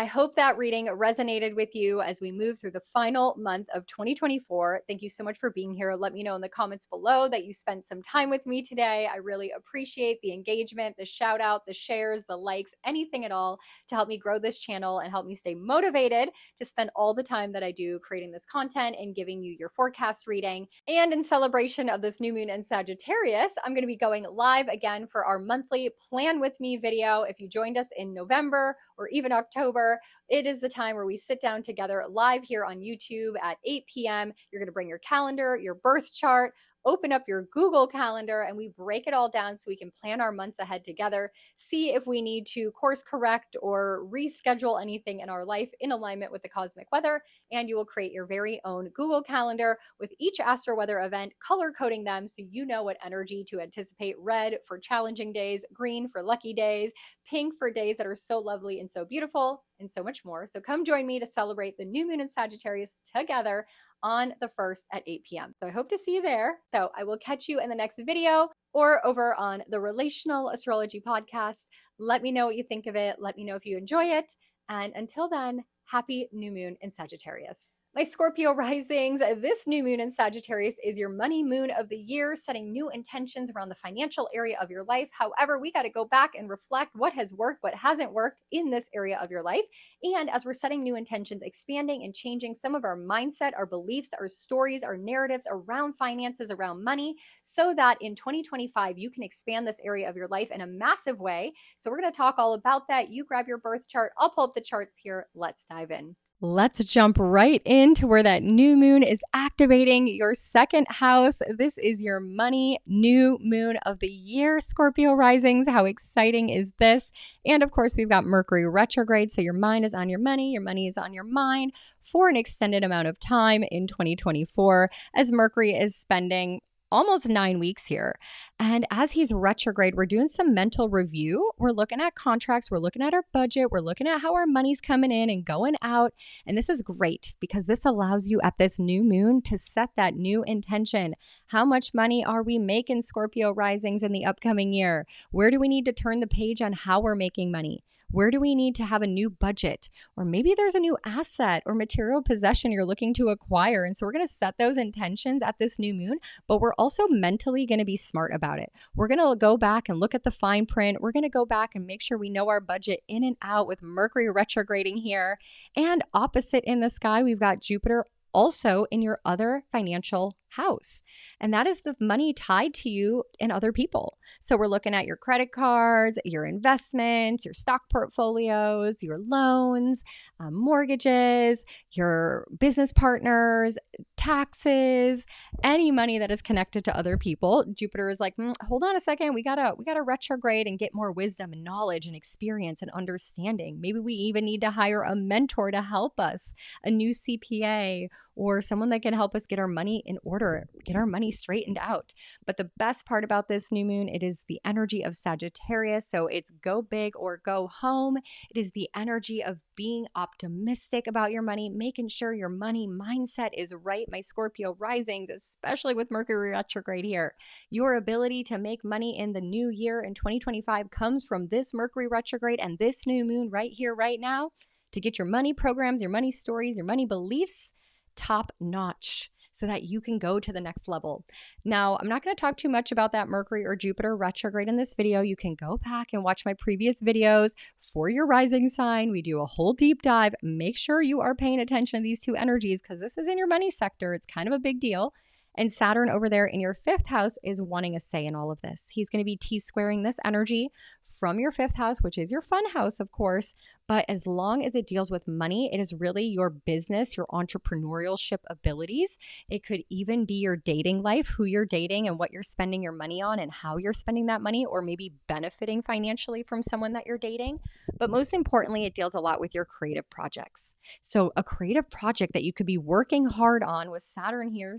I hope that reading resonated with you as we move through the final month of 2024. Thank you so much for being here. Let me know in the comments below that you spent some time with me today. I really appreciate the engagement, the shout out, the shares, the likes, anything at all to help me grow this channel and help me stay motivated to spend all the time that I do creating this content and giving you your forecast reading. And in celebration of this new moon in Sagittarius, I'm going to be going live again for our monthly Plan With Me video. If you joined us in November or even October, it is the time where we sit down together live here on YouTube at 8 p.m. You're going to bring your calendar, your birth chart, open up your Google Calendar, and we break it all down so we can plan our months ahead together, see if we need to course correct or reschedule anything in our life in alignment with the cosmic weather. And you will create your very own Google Calendar with each astro weather event, color coding them so you know what energy to anticipate. Red for challenging days, green for lucky days, pink for days that are so lovely and so beautiful, and so much more. So come join me to celebrate the new moon in Sagittarius together on the 1st at 8 p.m. So I hope to see you there. So I will catch you in the next video or over on the Relational Astrology podcast. Let me know what you think of it. Let me know if you enjoy it. And until then, happy new moon in Sagittarius. My Scorpio risings, this new moon in Sagittarius is your money moon of the year, setting new intentions around the financial area of your life. However, we got to go back and reflect what has worked, what hasn't worked in this area of your life. And as we're setting new intentions, expanding and changing some of our mindset, our beliefs, our stories, our narratives around finances, around money, so that in 2025, you can expand this area of your life in a massive way. So we're going to talk all about that. You grab your birth chart. I'll pull up the charts here. Let's dive in. Let's jump right into where that new moon is activating your second house. This is your money new moon of the year, Scorpio risings. How exciting is this? And of course, we've got Mercury retrograde. So your mind is on your money is on your mind for an extended amount of time in 2024 as Mercury is spending almost 9 weeks here. And as he's retrograde, we're doing some mental review. We're looking at contracts. We're looking at our budget. We're looking at how our money's coming in and going out. And this is great because this allows you at this new moon to set that new intention. How much money are we making, Scorpio risings, in the upcoming year? Where do we need to turn the page on how we're making money? Where do we need to have a new budget? Or maybe there's a new asset or material possession you're looking to acquire. And so we're going to set those intentions at this new moon, but we're also mentally going to be smart about it. We're going to go back and look at the fine print. We're going to go back and make sure we know our budget in and out with Mercury retrograding here. And opposite in the sky, we've got Jupiter also in your other financial house. And that is the money tied to you and other people. So we're looking at your credit cards, your investments, your stock portfolios, your loans, mortgages, your business partners, taxes, any money that is connected to other people. Jupiter is like, hold on a second. We gotta retrograde and get more wisdom and knowledge and experience and understanding. Maybe we even need to hire a mentor to help us, a new CPA, or someone that can help us get our money in order, get our money straightened out. But the best part about this new moon, it is the energy of Sagittarius. So it's go big or go home. It is the energy of being optimistic about your money, making sure your money mindset is right. My Scorpio risings, especially with Mercury retrograde here. Your ability to make money in the new year in 2025 comes from this Mercury retrograde and this new moon right here, right now, to get your money programs, your money stories, your money beliefs top notch so that you can go to the next level. Now, I'm not going to talk too much about that Mercury or Jupiter retrograde in this video. You can go back and watch my previous videos for your rising sign. We do a whole deep dive. Make sure you are paying attention to these two energies because this is in your money sector. It's kind of a big deal. And Saturn over there in your 5th house is wanting a say in all of this. He's going to be T-squaring this energy from your 5th house, which is your fun house, of course. But as long as it deals with money, it is really your business, your entrepreneurship abilities. It could even be your dating life, who you're dating and what you're spending your money on and how you're spending that money, or maybe benefiting financially from someone that you're dating. But most importantly, it deals a lot with your creative projects. So a creative project that you could be working hard on with Saturn here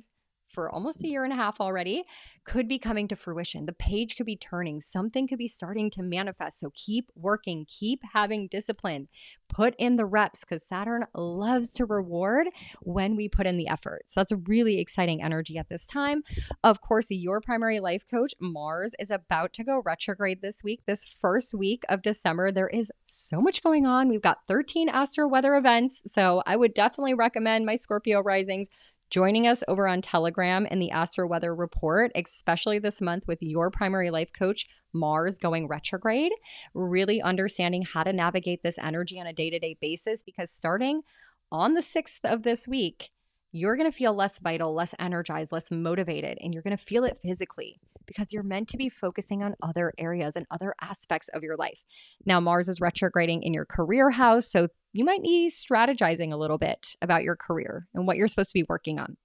for almost a year and a half already could be coming to fruition. The page could be turning. Something could be starting to manifest. So keep working, keep having discipline, put in the reps, because Saturn loves to reward when we put in the effort. So that's a really exciting energy at this time. Of course, your primary life coach, Mars, is about to go retrograde this week, this first week of December. There is so much going on. We've got 13 astro weather events. So I would definitely recommend my Scorpio risings joining us over on Telegram in the Astro Weather Report, especially this month with your primary life coach, Mars, going retrograde, really understanding how to navigate this energy on a day-to-day basis, because starting on the 6th of this week, you're going to feel less vital, less energized, less motivated, and you're going to feel it physically because you're meant to be focusing on other areas and other aspects of your life. Now, Mars is retrograding in your career house, so you might need strategizing a little bit about your career and what you're supposed to be working on.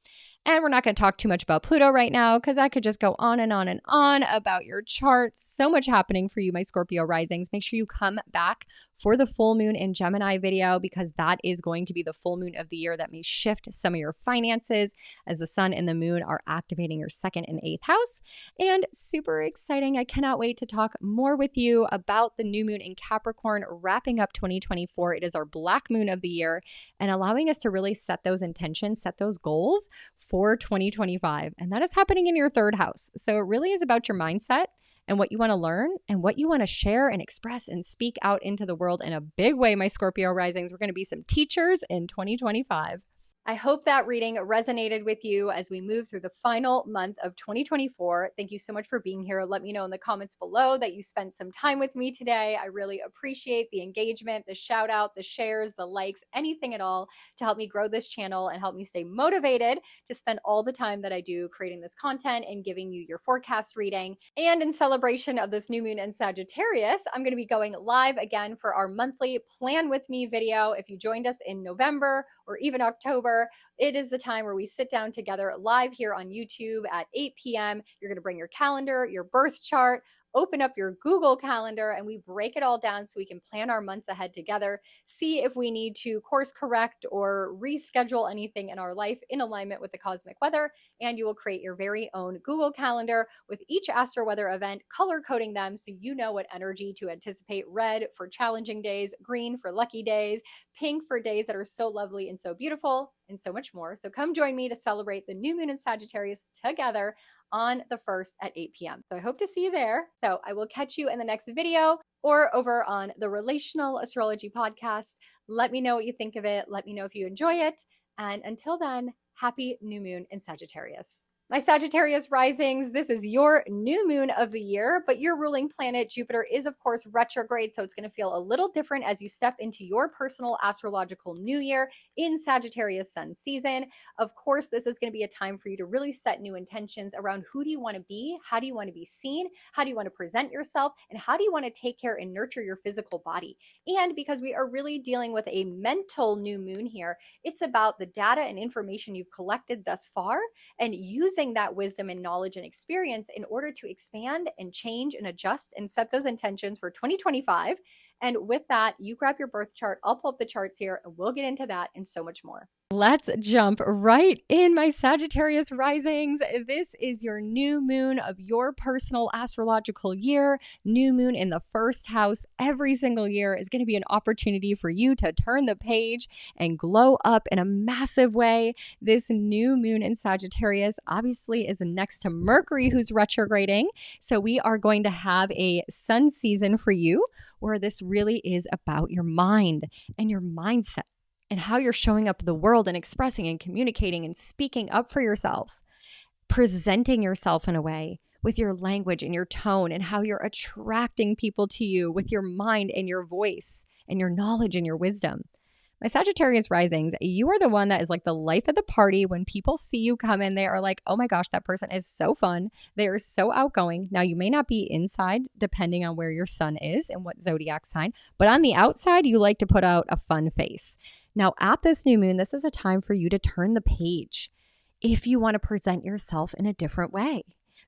And we're not going to talk too much about Pluto right now because I could just go on and on and on about your charts. So much happening for you, my Scorpio risings. Make sure you come back for the full moon in Gemini video, because that is going to be the full moon of the year that may shift some of your finances as the sun and the moon are activating your 2nd and 8th house. And super exciting. I cannot wait to talk more with you about the new moon in Capricorn wrapping up 2024. It is our black moon of the year and allowing us to really set those intentions, set those goals for 2025. And that is happening in your 3rd house. So it really is about your mindset and what you want to learn and what you want to share and express and speak out into the world in a big way, my Scorpio risings. We're going to be some teachers in 2025. I hope that reading resonated with you as we move through the final month of 2024. Thank you so much for being here. Let me know in the comments below that you spent some time with me today. I really appreciate the engagement, the shout out, the shares, the likes, anything at all to help me grow this channel and help me stay motivated to spend all the time that I do creating this content and giving you your forecast reading. And in celebration of this new moon in Sagittarius, I'm going to be going live again for our monthly Plan With Me video. If you joined us in November or even October, it is the time where we sit down together live here on YouTube at 8 p.m. You're going to bring your calendar, your birth chart, open up your Google Calendar, and we break it all down so we can plan our months ahead together, see if we need to course correct or reschedule anything in our life in alignment with the cosmic weather. And you will create your very own Google Calendar with each astro weather event, color coding them so you know what energy to anticipate. Red for challenging days, green for lucky days, pink for days that are so lovely and so beautiful, and so much more. So come join me to celebrate the new moon in Sagittarius together on the 1st at 8 p.m. So I hope to see you there. So I will catch you in the next video or over on the Relational Astrology Podcast. Let me know what you think of it. Let me know if you enjoy it. And until then, happy new moon in Sagittarius. My Sagittarius risings, this is your new moon of the year, but your ruling planet, Jupiter, is of course retrograde, so it's going to feel a little different as you step into your personal astrological new year in Sagittarius sun season. Of course, this is going to be a time for you to really set new intentions around who do you want to be, how do you want to be seen, how do you want to present yourself, and how do you want to take care and nurture your physical body. And because we are really dealing with a mental new moon here, it's about the data and information you've collected thus far and using that wisdom and knowledge and experience in order to expand and change and adjust and set those intentions for 2025. And with that, you grab your birth chart. I'll pull up the charts here and we'll get into that and so much more. Let's jump right in, my Sagittarius risings. This is your new moon of your personal astrological year. New moon in the 1st house every single year is going to be an opportunity for you to turn the page and glow up in a massive way. This new moon in Sagittarius obviously is next to Mercury, who's retrograding. So we are going to have a sun season for you where this really is about your mind and your mindset and how you're showing up in the world and expressing and communicating and speaking up for yourself, presenting yourself in a way with your language and your tone and how you're attracting people to you with your mind and your voice and your knowledge and your wisdom. My Sagittarius risings, you are the one that is like the life of the party. When people see you come in, they are like, oh my gosh, that person is so fun. They are so outgoing. Now, you may not be inside depending on where your sun is and what zodiac sign, but on the outside, you like to put out a fun face. Now, at this new moon, this is a time for you to turn the page if you want to present yourself in a different way.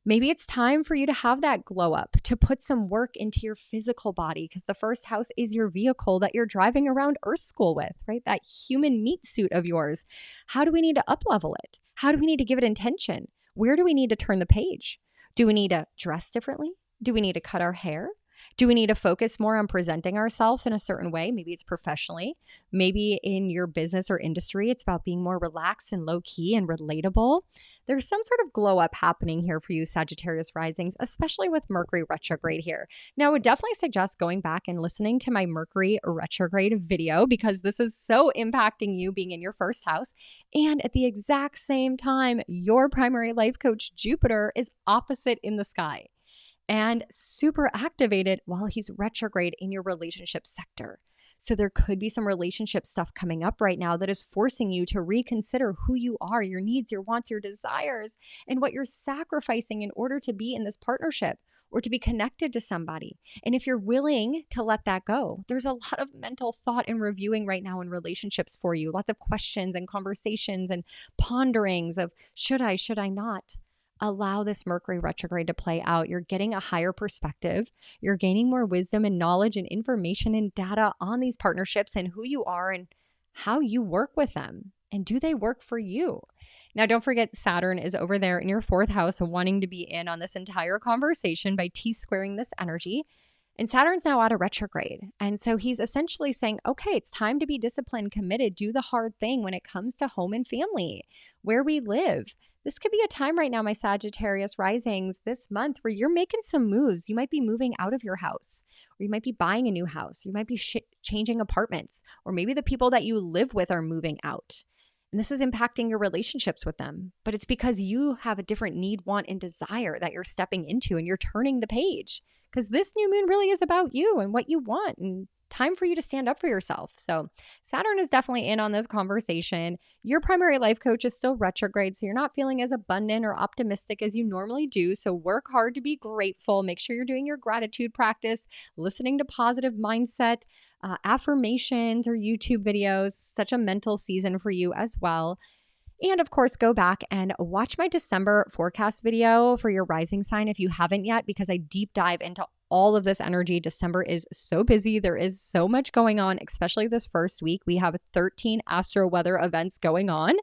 Maybe it's time for you to have that glow up, to put some work into your physical body, because the first house is your vehicle that you're driving around Earth School with, right? That human meat suit of yours. How do we need to up-level it? How do we need to give it intention? Where do we need to turn the page? Do we need to dress differently? Do we need to cut our hair? Do we need to focus more on presenting ourselves in a certain way? Maybe it's professionally. Maybe in your business or industry, it's about being more relaxed and low key and relatable. There's some sort of glow up happening here for you, Sagittarius risings, especially with Mercury retrograde here. Now, I would definitely suggest going back and listening to my Mercury retrograde video, because this is so impacting you being in your first house. And at the exact same time, your primary life coach, Jupiter, is opposite in the sky and super activated while he's retrograde in your relationship sector. So there could be some relationship stuff coming up right now that is forcing you to reconsider who you are, your needs, your wants, your desires, and what you're sacrificing in order to be in this partnership or to be connected to somebody. And if you're willing to let that go, there's a lot of mental thought and reviewing right now in relationships for you. Lots of questions and conversations and ponderings of should I not? Allow this Mercury retrograde to play out. You're getting a higher perspective. You're gaining more wisdom and knowledge and information and data on these partnerships and who you are and how you work with them. And do they work for you? Now, don't forget, Saturn is over there in your fourth house, wanting to be in on this entire conversation by T-squaring this energy. And Saturn's now out of retrograde. And so he's essentially saying, okay, it's time to be disciplined, committed, do the hard thing when it comes to home and family, where we live. This could be a time right now, my Sagittarius risings, this month where you're making some moves. You might be moving out of your house, or you might be buying a new house. You might be changing apartments, or maybe the people that you live with are moving out. And this is impacting your relationships with them. But it's because you have a different need, want, and desire that you're stepping into, and you're turning the page. Because this new moon really is about you and what you want, and time for you to stand up for yourself. So Saturn is definitely in on this conversation. Your primary life coach is still retrograde, so you're not feeling as abundant or optimistic as you normally do. So work hard to be grateful. Make sure you're doing your gratitude practice, listening to positive mindset, affirmations, or YouTube videos. Such a mental season for you as well. And of course, go back and watch my December forecast video for your rising sign if you haven't yet, because I deep dive into all of this energy. December is so busy. There is so much going on, especially this first week. We have 13 astro weather events going on.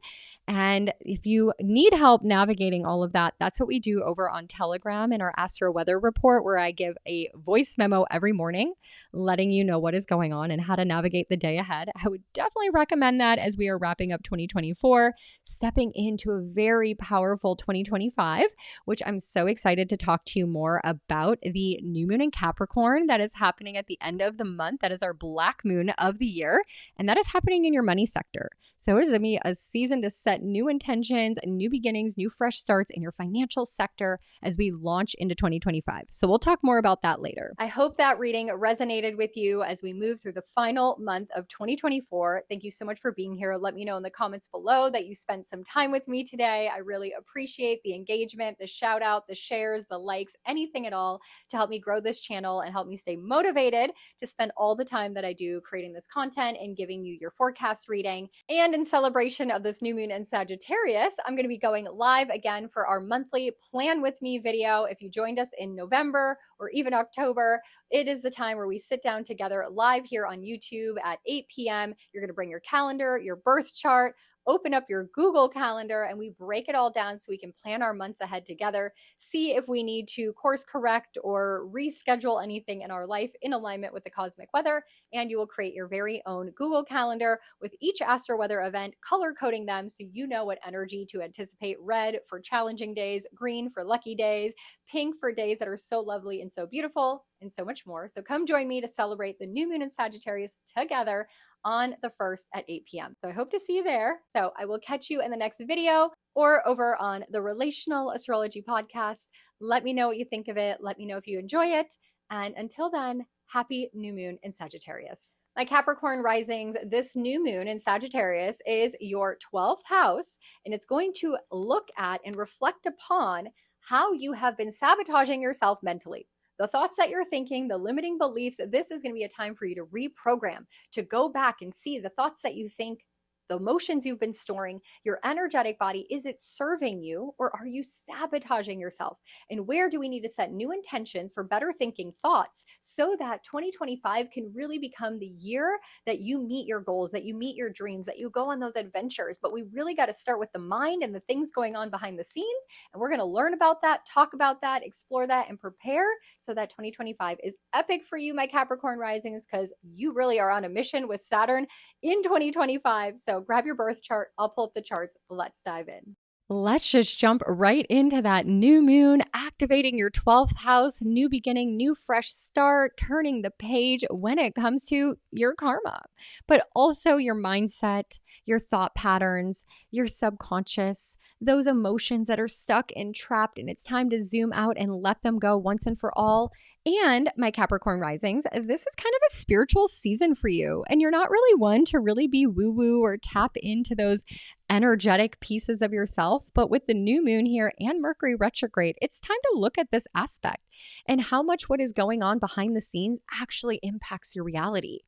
And if you need help navigating all of that, that's what we do over on Telegram in our Astro Weather Report, where I give a voice memo every morning letting you know what is going on and how to navigate the day ahead. I would definitely recommend that as we are wrapping up 2024, stepping into a very powerful 2025, which I'm so excited to talk to you more about the new moon in Capricorn that is happening at the end of the month. That is our black moon of the year, and that is happening in your money sector. So it is going to be a season to set new intentions, new beginnings, new fresh starts in your financial sector as we launch into 2025. So we'll talk more about that later. I hope that reading resonated with you as we move through the final month of 2024. Thank you so much for being here. Let me know in the comments below that you spent some time with me today. I really appreciate the engagement, the shout out, the shares, the likes, anything at all to help me grow this channel and help me stay motivated to spend all the time that I do creating this content and giving you your forecast reading. And in celebration of this new moon in Sagittarius, I'm going to be going live again for our monthly Plan With Me video. If you joined us in November or even October, it is the time where we sit down together live here on YouTube at 8 p.m. You're going to bring your calendar, your birth chart, open up your Google Calendar, and we break it all down so we can plan our months ahead together, see if we need to course correct or reschedule anything in our life in alignment with the cosmic weather. And you will create your very own Google Calendar with each astro weather event, color coding them so you know what energy to anticipate. Red for challenging days, green for lucky days, pink for days that are so lovely and so beautiful, and so much more. So come join me to celebrate the new moon in Sagittarius together on the 1st at 8 p.m. So I hope to see you there. So I will catch you in the next video or over on the Relational Astrology podcast. Let me know what you think of it. Let me know if you enjoy it. And until then, happy new moon in Sagittarius. My Capricorn risings, this new moon in Sagittarius is your 12th house, and it's going to look at and reflect upon how you have been sabotaging yourself mentally. The thoughts that you're thinking, the limiting beliefs, this is going to be a time for you to reprogram, to go back and see the thoughts that you think, the emotions you've been storing, your energetic body. Is it serving you, or are you sabotaging yourself? And where do we need to set new intentions for better thinking thoughts so that 2025 can really become the year that you meet your goals, that you meet your dreams, that you go on those adventures? But we really got to start with the mind and the things going on behind the scenes. And we're going to learn about that, talk about that, explore that, and prepare so that 2025 is epic for you, my Capricorn risings, because you really are on a mission with Saturn in 2025. So grab your birth chart. I'll pull up the charts. Let's dive in. Let's just jump right into that new moon, activating your 12th house, new beginning, new fresh start, turning the page when it comes to your karma, but also your mindset, your thought patterns, your subconscious, those emotions that are stuck and trapped, and it's time to zoom out and let them go once and for all. And my Capricorn risings, this is kind of a spiritual season for you, and you're not really one to really be woo-woo or tap into those energetic pieces of yourself. But with the new moon here and Mercury retrograde, it's time to look at this aspect and how much what is going on behind the scenes actually impacts your reality.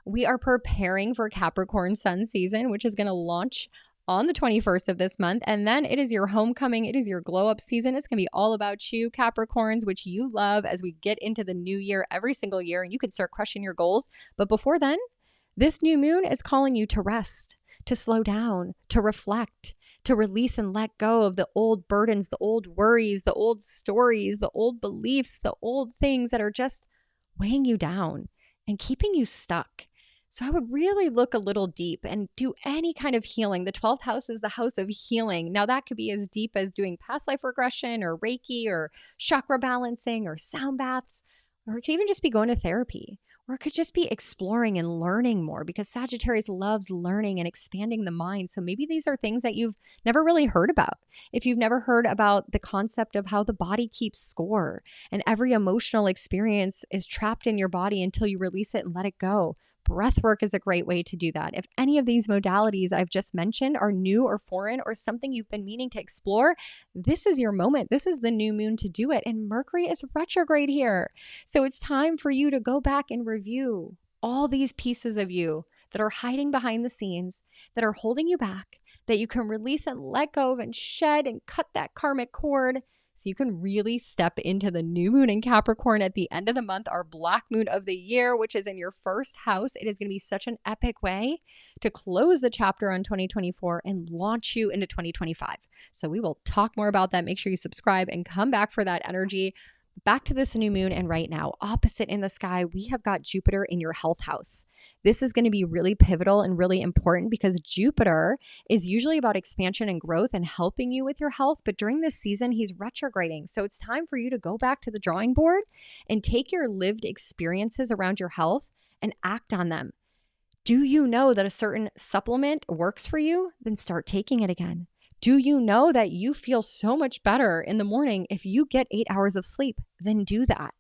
We are preparing for Capricorn sun season, which is going to launch on the 21st of this month. And then it is your homecoming. It is your glow up season. It's going to be all about you, Capricorns, which you love as we get into the new year every single year, and you can start crushing your goals. But before then, this new moon is calling you to rest, to slow down, to reflect, to release and let go of the old burdens, the old worries, the old stories, the old beliefs, the old things that are just weighing you down and keeping you stuck. So I would really look a little deep and do any kind of healing. The 12th house is the house of healing. Now that could be as deep as doing past life regression or Reiki or chakra balancing or sound baths, or it could even just be going to therapy. Or it could just be exploring and learning more, because Sagittarius loves learning and expanding the mind. So maybe these are things that you've never really heard about. If you've never heard about the concept of how the body keeps score and every emotional experience is trapped in your body until you release it and let it go. Breath work is a great way to do that. If any of these modalities I've just mentioned are new or foreign or something you've been meaning to explore, this is your moment. This is the new moon to do it. And Mercury is retrograde here. So it's time for you to go back and review all these pieces of you that are hiding behind the scenes, that are holding you back, that you can release and let go of and shed and cut that karmic cord. So you can really step into the new moon in Capricorn at the end of the month, our black moon of the year, which is in your first house. It is going to be such an epic way to close the chapter on 2024 and launch you into 2025. So we will talk more about that. Make sure you subscribe and come back for that energy. Back to this new moon, and right now, opposite in the sky, we have got Jupiter in your health house. This is going to be really pivotal and really important because Jupiter is usually about expansion and growth and helping you with your health, but during this season, he's retrograding. So it's time for you to go back to the drawing board and take your lived experiences around your health and act on them. Do you know that a certain supplement works for you? Then start taking it again. Do you know that you feel so much better in the morning if you get 8 hours of sleep? Then do that.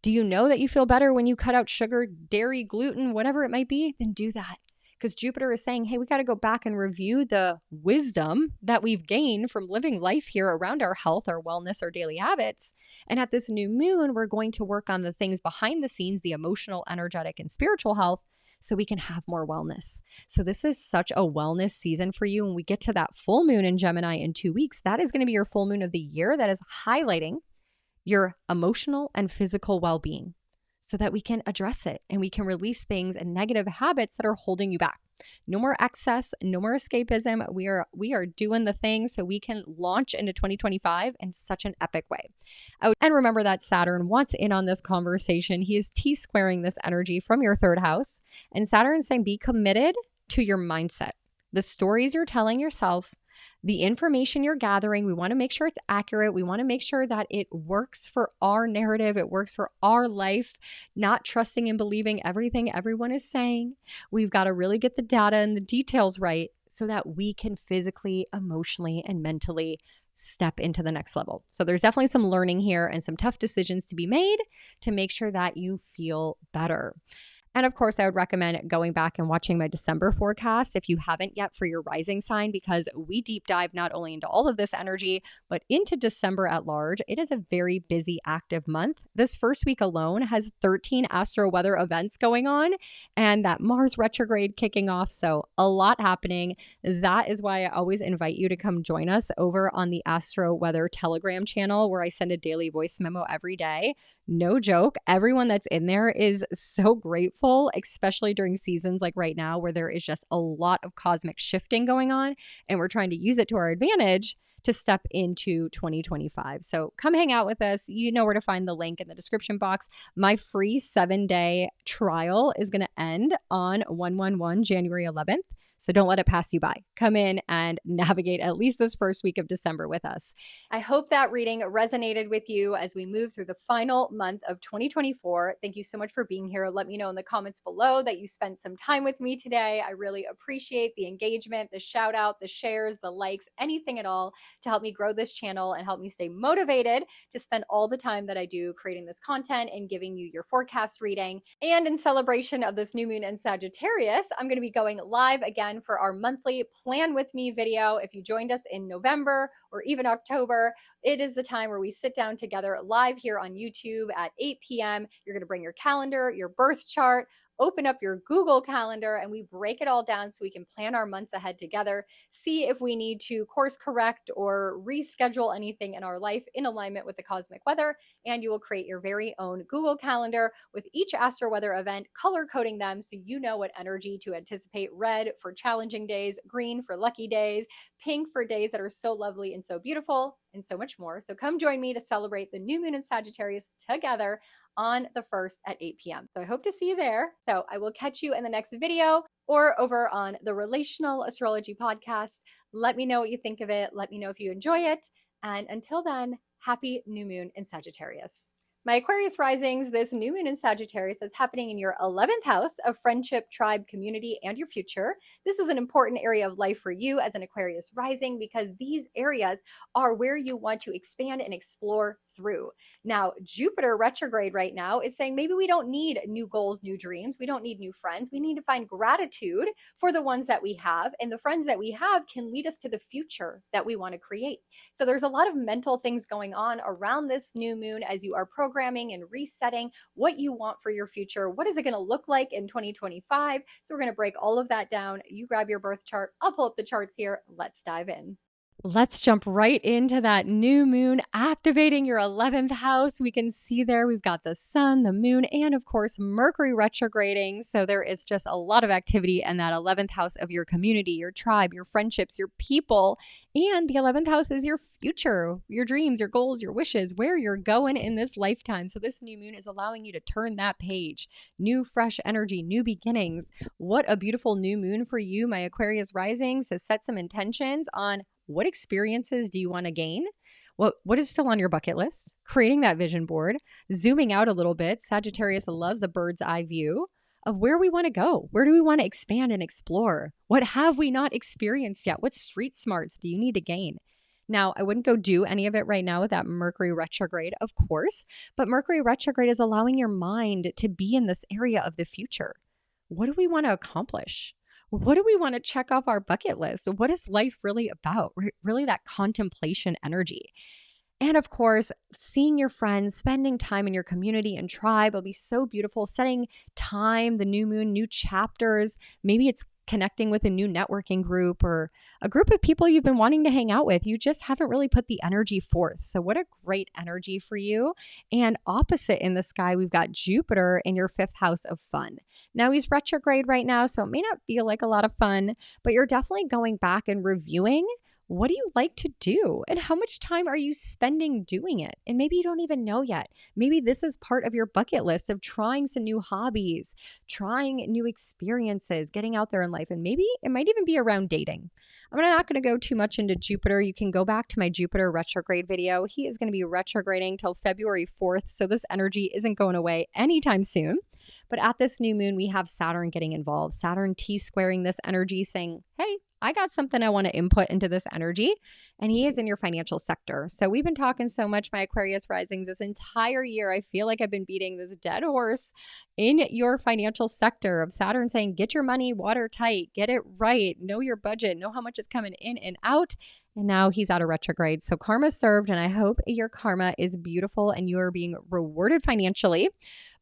Do you know that you feel better when you cut out sugar, dairy, gluten, whatever it might be? Then do that. Because Jupiter is saying, hey, we got to go back and review the wisdom that we've gained from living life here around our health, our wellness, our daily habits. And at this new moon, we're going to work on the things behind the scenes, the emotional, energetic, and spiritual health, so we can have more wellness. So this is such a wellness season for you. When we get to that full moon in Gemini in 2 weeks, that is going to be your full moon of the year that is highlighting your emotional and physical well-being so that we can address it and we can release things and negative habits that are holding you back. No more excess, no more escapism. We are doing the thing so we can launch into 2025 in such an epic way. And remember that Saturn wants in on this conversation. He is T-squaring this energy from your third house. And Saturn is saying, be committed to your mindset. The stories you're telling yourself, the information you're gathering, we want to make sure it's accurate. We want to make sure that it works for our narrative. It works for our life, not trusting and believing everything everyone is saying. We've got to really get the data and the details right so that we can physically, emotionally, and mentally step into the next level. So there's definitely some learning here and some tough decisions to be made to make sure that you feel better. And of course, I would recommend going back and watching my December forecast if you haven't yet for your rising sign, because we deep dive not only into all of this energy, but into December at large. It is a very busy, active month. This first week alone has 13 astro weather events going on and that Mars retrograde kicking off. So a lot happening. That is why I always invite you to come join us over on the Astro Weather Telegram channel, where I send a daily voice memo every day. No joke. Everyone that's in there is so grateful, especially during seasons like right now where there is just a lot of cosmic shifting going on and we're trying to use it to our advantage to step into 2025. So come hang out with us. You know where to find the link in the description box. My free 7-day trial is going to end on 1/1/1, January 11th. So don't let it pass you by. Come in and navigate at least this first week of December with us. I hope that reading resonated with you as we move through the final month of 2024. Thank you so much for being here. Let me know in the comments below that you spent some time with me today. I really appreciate the engagement, the shout out, the shares, the likes, anything at all to help me grow this channel and help me stay motivated to spend all the time that I do creating this content and giving you your forecast reading. And in celebration of this new moon in Sagittarius, I'm going to be going live again for our monthly Plan With Me video. If you joined us in November or even October, it is the time where we sit down together live here on YouTube at 8 p.m. You're going to bring your calendar, your birth chart, open up your Google Calendar, and we break it all down so we can plan our months ahead together, see if we need to course correct or reschedule anything in our life in alignment with the cosmic weather. And you will create your very own Google Calendar with each astro weather event, color coding them so you know what energy to anticipate. Red for challenging days, green for lucky days, pink for days that are so lovely and so beautiful, and so much more. So come join me to celebrate the new moon in Sagittarius together on the 1st at 8 p.m. So I hope to see you there. So I will catch you in the next video or over on the Relational Astrology Podcast. Let me know what you think of it. Let me know if you enjoy it. And until then, happy new moon in Sagittarius. My Aquarius risings, this new moon in Sagittarius is happening in your 11th house of friendship, tribe, community, and your future. This is an important area of life for you as an Aquarius rising because these areas are where you want to expand and explore through. Now, Jupiter retrograde right now is saying maybe we don't need new goals, new dreams. We don't need new friends. We need to find gratitude for the ones that we have, and the friends that we have can lead us to the future that we want to create. So there's a lot of mental things going on around this new moon as you are programming and resetting what you want for your future. What is it going to look like in 2025? So we're going to break all of that down. You grab your birth chart. I'll pull up the charts here. Let's dive in. Let's jump right into that new moon activating your 11th house. We can see there we've got the sun, the moon, and of course, Mercury retrograding. So there is just a lot of activity in that 11th house of your community, your tribe, your friendships, your people. And the 11th house is your future, your dreams, your goals, your wishes, where you're going in this lifetime. So this new moon is allowing you to turn that page. New, fresh energy, new beginnings. What a beautiful new moon for you, my Aquarius risings, to set some intentions on what experiences do you want to gain? What is still on your bucket list? Creating that vision board, zooming out a little bit. Sagittarius loves a bird's eye view of where we want to go. Where do we want to expand and explore? What have we not experienced yet? What street smarts do you need to gain? Now, I wouldn't go do any of it right now with that Mercury retrograde, of course, but Mercury retrograde is allowing your mind to be in this area of the future. What do we want to accomplish? What do we want to check off our bucket list? What is life really about? Really that contemplation energy. And of course, seeing your friends, spending time in your community and tribe will be so beautiful. Setting time, the new moon, new chapters. Maybe it's connecting with a new networking group or a group of people you've been wanting to hang out with. You just haven't really put the energy forth. So what a great energy for you. And opposite in the sky, we've got Jupiter in your 5th house of fun. Now he's retrograde right now, so it may not feel like a lot of fun, but you're definitely going back and reviewing what do you like to do and how much time are you spending doing it? And maybe you don't even know yet. Maybe this is part of your bucket list of trying some new hobbies, trying new experiences, getting out there in life. And maybe it might even be around dating. I'm not going to go too much into Jupiter. You can go back to my Jupiter retrograde video. He is going to be retrograding till February 4th. So this energy isn't going away anytime soon. But at this new moon, we have Saturn getting involved. Saturn T-squaring this energy, saying, hey, I got something I want to input into this energy. And he is in your financial sector. So we've been talking so much, my Aquarius risings, this entire year. I feel like I've been beating this dead horse in your financial sector of Saturn saying, get your money watertight, get it right, know your budget, know how much is coming in and out. And now he's out of retrograde. So karma served. And I hope your karma is beautiful and you are being rewarded financially.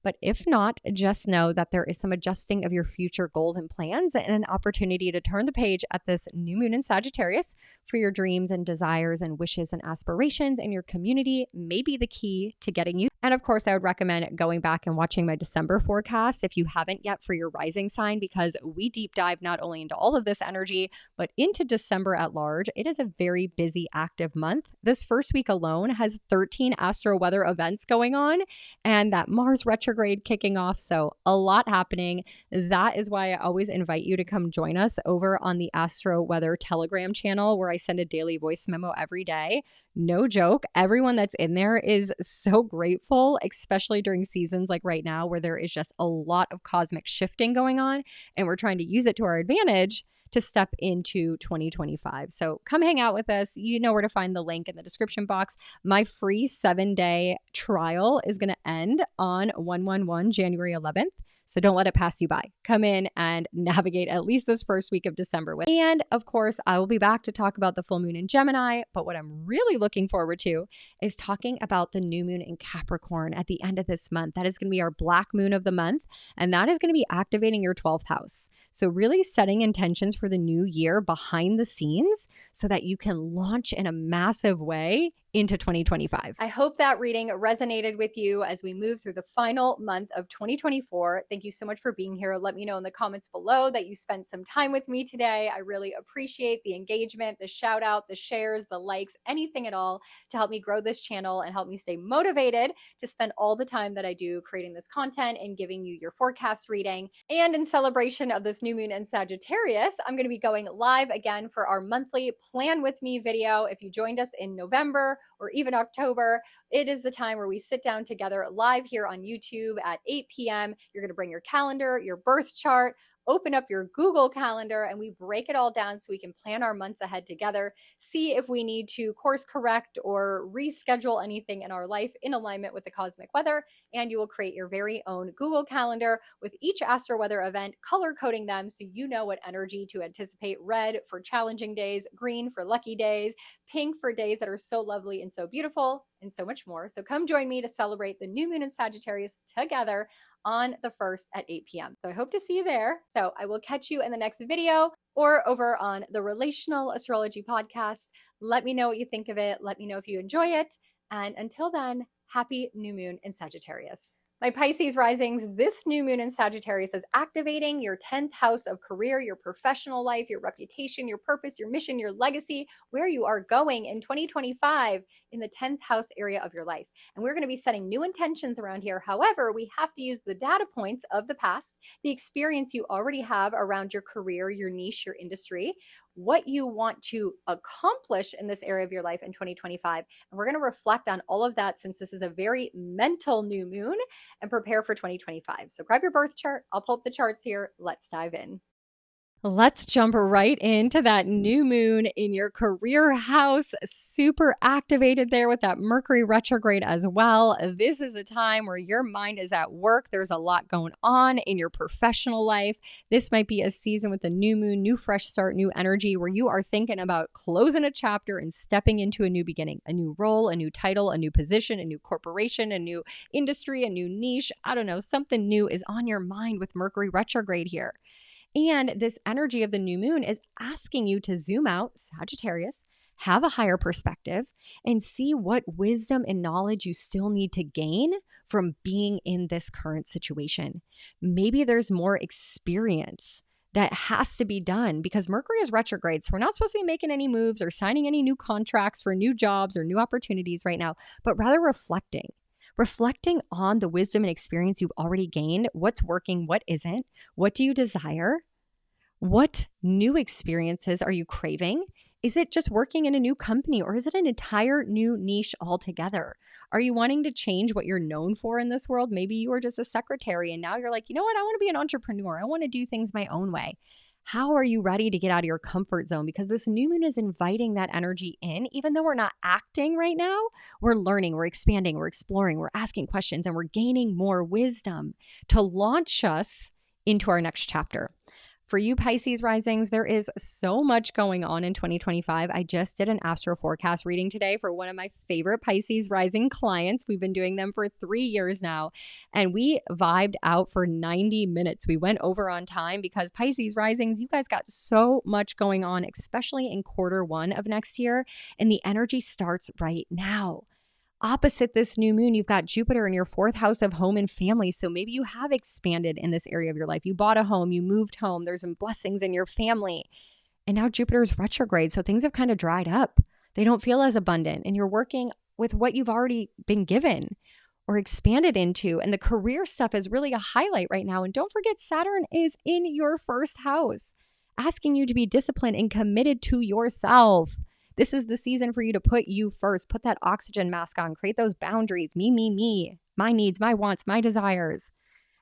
But if not, just know that there is some adjusting of your future goals and plans and an opportunity to turn the page at this new moon in Sagittarius for your dreams and desires and wishes and aspirations, and your community may be the key to getting you. And of course, I would recommend going back and watching my December forecast if you haven't yet for your rising sign, because we deep dive not only into all of this energy, but into December at large. It is a very busy, active month. This first week alone has 13 astro weather events going on, and that Mars retrograde kicking off. So a lot happening. That is why I always invite you to come join us over on the Astro Weather Telegram channel, where I send a daily voice memo every day. No joke. Everyone that's in there is so grateful, especially during seasons like right now, where there is just a lot of cosmic shifting going on, and we're trying to use it to our advantage to step into 2025. So come hang out with us. You know where to find the link in the description box. My free 7-day trial is going to end on 1/11, January 11th. So don't let it pass you by. Come in and navigate at least this first week of December with. And of course, I will be back to talk about the full moon in Gemini. But what I'm really looking forward to is talking about the new moon in Capricorn at the end of this month. That is going to be our black moon of the month. And that is going to be activating your 12th house. So really setting intentions for the new year behind the scenes so that you can launch in a massive way into 2025. I hope that reading resonated with you as we move through the final month of 2024. Thank you so much for being here. Let me know in the comments below that you spent some time with me today. I really appreciate the engagement, the shout out, the shares, the likes, anything at all to help me grow this channel and help me stay motivated to spend all the time that I do creating this content and giving you your forecast reading. And in celebration of this new moon in Sagittarius, I'm going to be going live again for our monthly Plan With Me video. If you joined us in November or even October, it is the time where we sit down together live here on YouTube at 8 p.m. You're going to bring your calendar, your birth chart, open up your Google Calendar, and we break it all down so we can plan our months ahead together, see if we need to course correct or reschedule anything in our life in alignment with the cosmic weather. And you will create your very own Google Calendar with each astro weather event, color coding them so you know what energy to anticipate. Red for challenging days, green for lucky days, pink for days that are so lovely and so beautiful, and so much more. So come join me to celebrate the new moon in Sagittarius together on the 1st at 8 p.m. So I hope to see you there. So I will catch you in the next video or over on the Relational Astrology Podcast. Let me know what you think of it. Let me know if you enjoy it. And until then, happy new moon in Sagittarius. My Pisces risings, this new moon in Sagittarius is activating your 10th house of career, your professional life, your reputation, your purpose, your mission, your legacy, where you are going in 2025 in the 10th house area of your life. And we're going to be setting new intentions around here. However, we have to use the data points of the past, the experience you already have around your career, your niche, your industry, what you want to accomplish in this area of your life in 2025. And we're going to reflect on all of that since this is a very mental new moon and prepare for 2025. So grab your birth chart. I'll pull up the charts here. Let's dive in. Let's jump right into that new moon in your career house. Super activated there with that Mercury retrograde as well. This is a time where your mind is at work. There's a lot going on in your professional life. This might be a season with a new moon, new fresh start, new energy, where you are thinking about closing a chapter and stepping into a new beginning, a new role, a new title, a new position, a new corporation, a new industry, a new niche. I don't know, something new is on your mind with Mercury retrograde here. And this energy of the new moon is asking you to zoom out, Sagittarius, have a higher perspective, and see what wisdom and knowledge you still need to gain from being in this current situation. Maybe there's more experience that has to be done because Mercury is retrograde. So we're not supposed to be making any moves or signing any new contracts for new jobs or new opportunities right now, but rather reflecting on the wisdom and experience you've already gained, what's working, what isn't, what do you desire, what new experiences are you craving, Is it just working in a new company, or is it an entire new niche altogether? Are you wanting to change what you're known for in this world? Maybe you were just a secretary and now you're like, you know what? I want to be an entrepreneur. I want to do things my own way. How are you ready to get out of your comfort zone? Because this new moon is inviting that energy in. Even though we're not acting right now, we're learning, we're expanding, we're exploring, we're asking questions, and we're gaining more wisdom to launch us into our next chapter. For you Pisces risings, there is so much going on in 2025. I just did an astro forecast reading today for one of my favorite Pisces rising clients. We've been doing them for 3 years now, and we vibed out for 90 minutes. We went over on time because Pisces risings, you guys got so much going on, especially in Q1 of next year, and the energy starts right now. Opposite this new moon, you've got Jupiter in your 4th house of home and family. So maybe you have expanded in this area of your life. You bought a home, you moved home, there's some blessings in your family. And now Jupiter's retrograde. So things have kind of dried up. They don't feel as abundant. And you're working with what you've already been given or expanded into. And the career stuff is really a highlight right now. And don't forget, Saturn is in your 1st house, asking you to be disciplined and committed to yourself. This is the season for you to put you first, put that oxygen mask on, create those boundaries, me, my needs, my wants, my desires.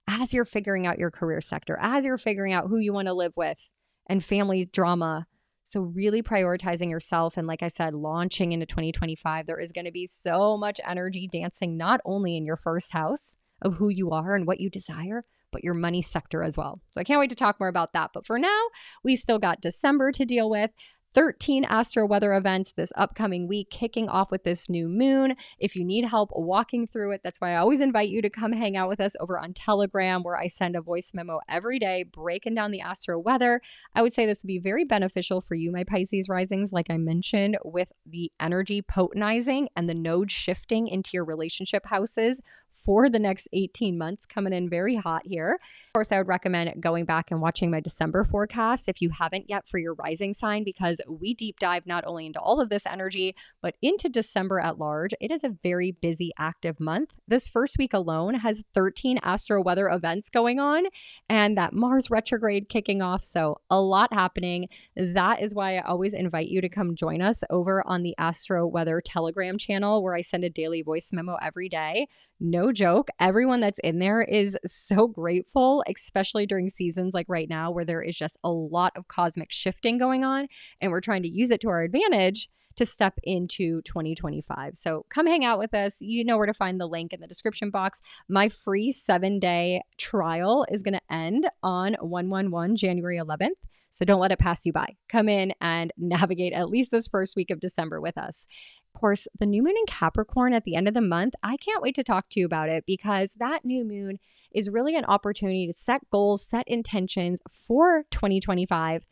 As you're figuring out your career sector, as you're figuring out who you want to live with and family drama. So really prioritizing yourself. And like I said, launching into 2025, there is going to be so much energy dancing, not only in your 1st house of who you are and what you desire, but your money sector as well. So I can't wait to talk more about that. But for now, we still got December to deal with. 13 astro weather events this upcoming week, kicking off with this new moon. If you need help walking through it, that's why I always invite you to come hang out with us over on Telegram, where I send a voice memo every day breaking down the astro weather. I would say this would be very beneficial for you, my Pisces risings, like I mentioned, with the energy potentizing and the node shifting into your relationship houses for the next 18 months, coming in very hot here. Of course, I would recommend going back and watching my December forecast if you haven't yet for your rising sign, because we deep dive not only into all of this energy, but into December at large. It is a very busy, active month. This first week alone has 13 astro weather events going on, and that Mars retrograde kicking off. So a lot happening. That is why I always invite you to come join us over on the Astro Weather Telegram channel, where I send a daily voice memo every day. No joke. Everyone that's in there is so grateful, especially during seasons like right now, where there is just a lot of cosmic shifting going on, and we're trying to use it to our advantage to step into 2025. So come hang out with us. You know where to find the link in the description box. My free 7-day trial is going to end on 1/1/1, January 11th. So don't let it pass you by. Come in and navigate at least this first week of December with us. Of course, the new moon in Capricorn at the end of the month, I can't wait to talk to you about it, because that new moon is really an opportunity to set goals, set intentions for 2025.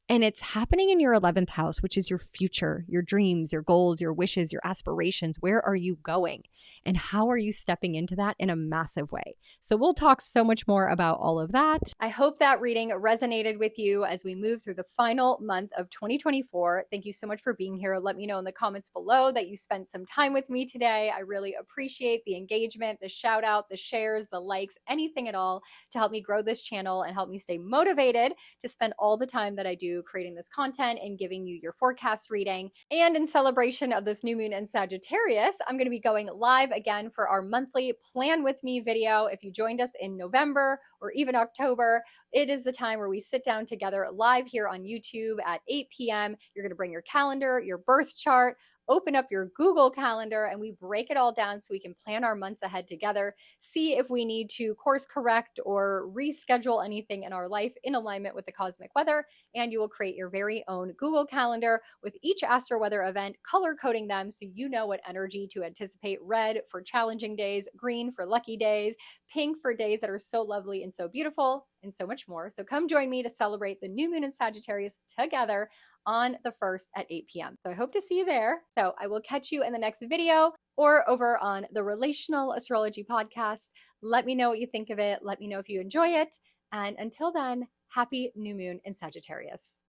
And it's happening in your 11th house, which is your future, your dreams, your goals, your wishes, your aspirations. Where are you going? And how are you stepping into that in a massive way? So we'll talk so much more about all of that. I hope that reading resonated with you as we move through the final month of 2024. Thank you so much for being here. Let me know in the comments below that you spent some time with me today. I really appreciate the engagement, the shout out, the shares, the likes, anything at all to help me grow this channel and help me stay motivated to spend all the time that I do creating this content and giving you your forecast reading. And in celebration of this new moon in Sagittarius, I'm going to be going live again for our monthly Plan With Me video. If you joined us in November or even October, it is the time where we sit down together live here on YouTube at 8 p.m. You're going to bring your calendar, your birth chart, open up your Google Calendar, and we break it all down so we can plan our months ahead together, see if we need to course correct or reschedule anything in our life in alignment with the cosmic weather. And you will create your very own Google Calendar with each astro weather event, color coding them so you know what energy to anticipate. Red for challenging days, green for lucky days, pink for days that are so lovely and so beautiful, and so much more. So come join me to celebrate the new moon in Sagittarius together on the 1st at 8 p.m. So I hope to see you there. So I will catch you in the next video or over on the Relational Astrology Podcast. Let me know what you think of it. Let me know if you enjoy it. And until then, happy new moon in Sagittarius.